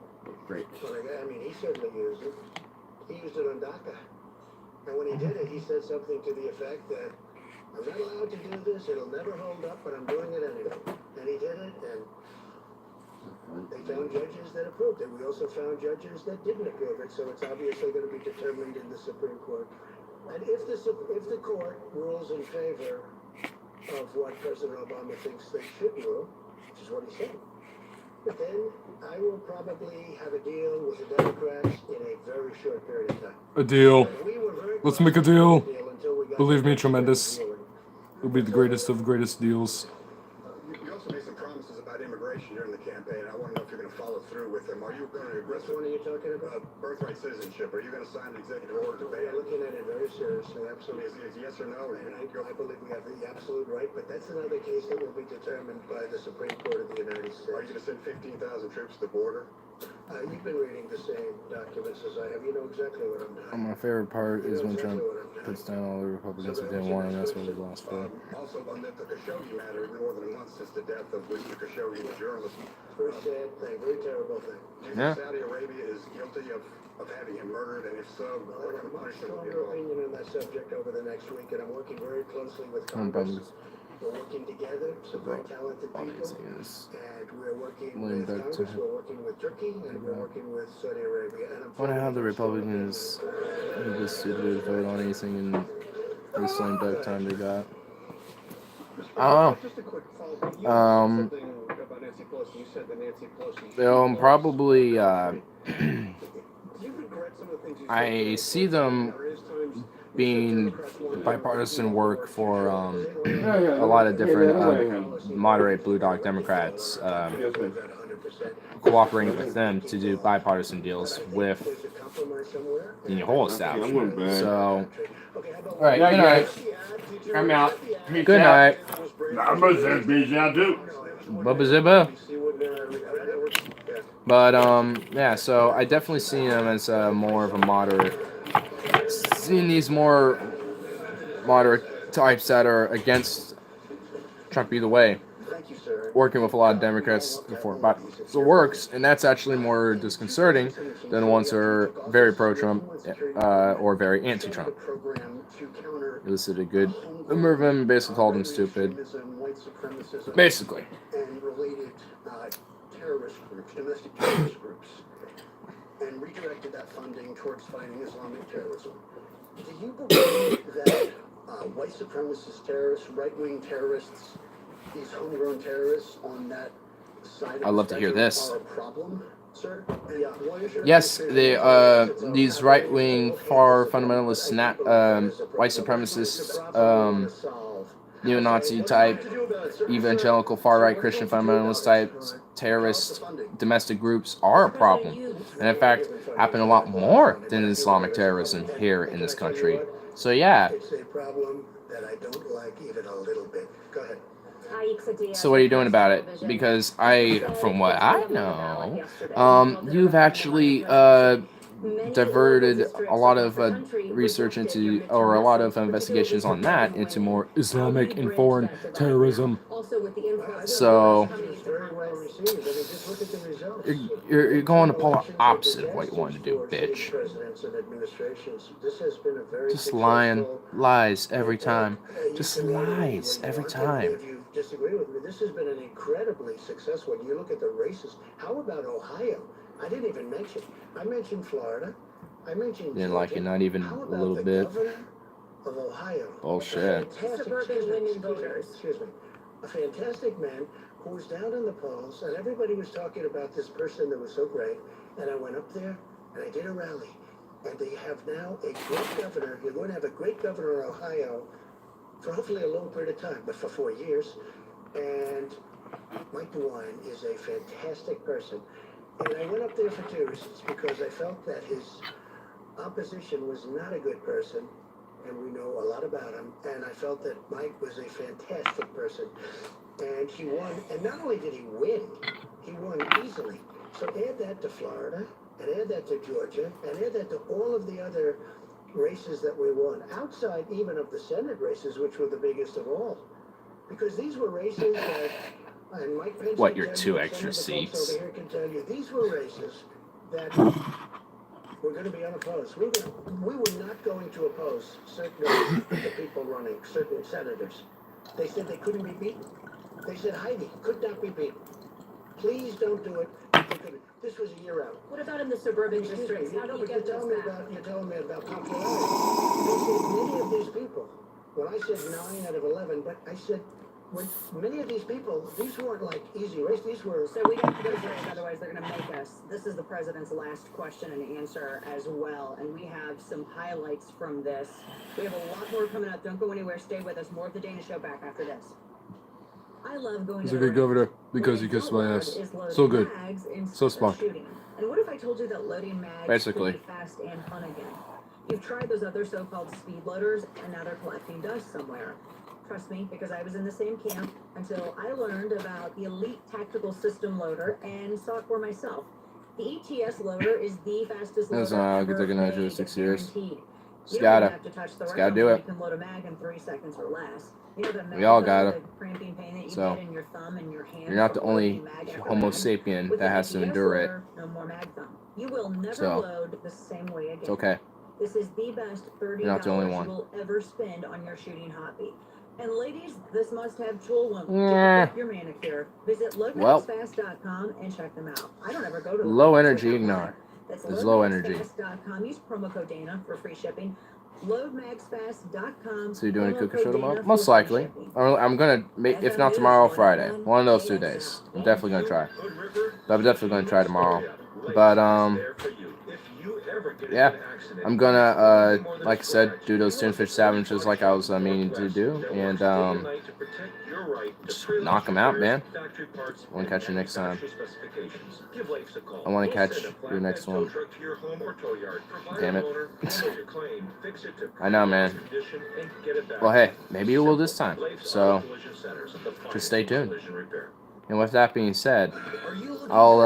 great. But I mean, he certainly used it. He used it on DACA. And when he did it, he said something to the effect that, I'm not allowed to do this, it'll never hold up, but I'm doing it anyway. And he did it, and they found judges that approved it. We also found judges that didn't approve it, so it's obviously going to be determined in the Supreme Court. And if the court rules in favor of what President Obama thinks they should rule, which is what he said, then I will probably have a deal with the Democrats in a very short period of time. A deal. We were very Let's make a deal. until we got Believe me, the tremendous. ruling. It'll be the greatest of the greatest deals. You also made some promises about immigration during the campaign. I want to know if you're going to follow through with them. Are you going to Which one are you talking about? birthright citizenship? Are you going to sign an executive order to We ban are looking at it very seriously, absolutely. Is yes or no? Or And I believe we have the absolute right, but that's another case that will be determined by the Supreme Court of the United States. Are you going to send 15,000 troops to the border? You've been reading the same documents as I have. You know exactly what I'm doing. My favorite part is when Trump puts down all the Republicans who didn't want him. That's what we lost for. Also, on the Khashoggi matter, more than a month since the death of Mr. Khashoggi, the journalist. Very sad thing, very terrible thing. Do you Yeah. think Saudi Arabia is guilty of having him murdered? And if so, I'll what have kind a of much punishment would be stronger involved? opinion on that subject over the next week, and I'm working very closely with I'm Congress. bummed. We're working together, some very talented people, Yes. and we're working Lean with back to Congress, him. we're working with Turkey, and we're working with Saudi Arabia. And I'm I wonder how the Republicans just stupid vote on anything in this lame duck time they got. I Just a quick follow-up. You don't know. said something about Nancy Pelosi. You said that Nancy Pelosi. They'll probably, Do you regret some of the things you said? I see them There is times being bipartisan work for a lot of different moderate blue dog Democrats, cooperating with them to do bipartisan deals with there's a compromise somewhere. the whole establishment. So, Okay, how about all right, good night. I'm out. Good night. I'm going to be out too. Bubba zibba. But yeah. So I definitely see them as more of a moderate. Seeing these more moderate types that are against Trump either way, Thank you, sir. working with a lot of Democrats before, but it works, and that's actually more disconcerting than the ones that are very pro-Trump or very anti-Trump. Program to counter Elicited good. Number of them basically called him stupid. white supremacism, Basically. and related terrorist groups, domestic terrorist groups, and redirected that funding towards fighting Islamic terrorism. Do you believe that white supremacist terrorists, right-wing terrorists, these homegrown terrorists on that side of I'd love to hear spectrum this. are a problem, sir? What is your Yes, expectation? these right-wing, far fundamentalist, white supremacists neo-Nazi type, evangelical far-right Christian fundamentalist type, terrorist domestic groups are a problem, and in fact happen a lot more than Islamic terrorism here in this country. So yeah. It's a problem that I don't like even a little bit. Go ahead. So what are you doing about it? Because from what I know, you've actually diverted a lot of research into, or a lot of investigations on that into more Islamic and foreign terrorism. So you're going the polar opposite of what you wanted to do, bitch. Just lying, lies every time. Just lies every time. Disagree with me. This has been an incredibly successful. When you look at the races, how about Ohio? I didn't even mention. I mentioned Florida. I mentioned. Didn't like it, not even a little bit. Of Ohio. Bullshit. Suburban women voters. Excuse me. A fantastic man who was down in the polls, and everybody was talking about this person that was so great. And I went up there and I did a rally, and they have now a great governor. You're going to have a great governor in Ohio for hopefully a long period of time, but for 4 years. And Mike DeWine is a fantastic person. And I went up there for 2 reasons, because I felt that his opposition was not a good person, and we know a lot about him. And I felt that Mike was a fantastic person. And he won, and not only did he win, he won easily. So add that to Florida, and add that to Georgia, and add that to all of the other races that we won, outside even of the Senate races, which were the biggest of all. Because these were races that, and Mike Pence, what, your 2 extra seats? Over here can tell you, these were races that were going to be unopposed. We were not going to oppose certain of the people running, certain senators. They said they couldn't be beaten. They said Heidi could not be beaten. Please don't do it. This was a year out. What about in the suburban districts? How do you get those back? You're telling me about popularity. They said many of these people, when I said 9 out of 11, but I said, when many of these people, these weren't like easy races. These were. So we have to go first, otherwise they're going to make us. This is the president's last question and answer as well, and we have some highlights from this. We have a lot more coming up. Don't go anywhere. Stay with us. More of the Dana Show back after this. I love going. He's a good governor because he kissed my ass. So good. So smart. And what if I told you that loading mags basically could be fast and fun again? You've tried those other so-called speed loaders, and now they're collecting dust somewhere. Trust me, because I was in the same camp until I learned about the Elite Tactical System Loader and saw it for myself. The ETS loader is the fastest loader ever made, 6 years. guaranteed. Just gotta do it. You can load a mag in 3 seconds or less. You know, We all gotta. cramping pain that you So, get in your thumb and your hand you're not the from only loading mag after Homo mag. sapien With that the has to ETS endure it. loader, no more mag thumb. You will never So, load the same way again. it's okay. This is the best $30 You're not the only you one. will ever spend on your shooting hobby. And ladies, this must-have tool one. Yeah. Your manicure. Visit Well. loadmaxfast.com and check them out. I don't ever go to Low the energy, checkout ignore. line. That's It's low energy. loadmaxfast.com. Use promo code Dana for free shipping. Loadmaxfast.com. So you're doing a promo cooking code show Dana tomorrow? for Most free likely. shipping. I'm gonna make, if not tomorrow, Friday. One of those 2 days. I'm definitely gonna try. But I'm definitely gonna try tomorrow. But yeah, I'm gonna like I said, do those tuna fish sandwiches like I was meaning to do, and just knock them out, man. I want to catch you next time. I want to catch your next one. Damn it. I know, man. Well, hey, maybe you will this time. So just stay tuned. And with that being said, I'll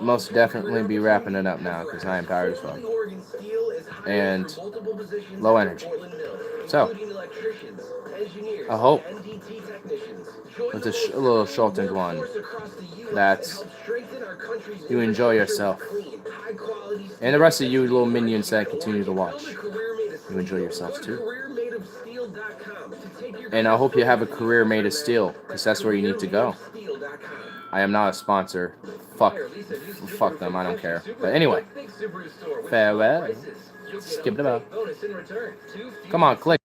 most definitely be wrapping it up now because I am tired as fuck. And low energy. So, I hope with a little shortened one that you enjoy yourself. And the rest of you little minions that continue to watch, you enjoy yourselves too. And I hope you have a career made of steel, because that's where you need to go. I am not a sponsor. Fuck them, I don't care. But anyway, farewell. Skip it about. Come on, click.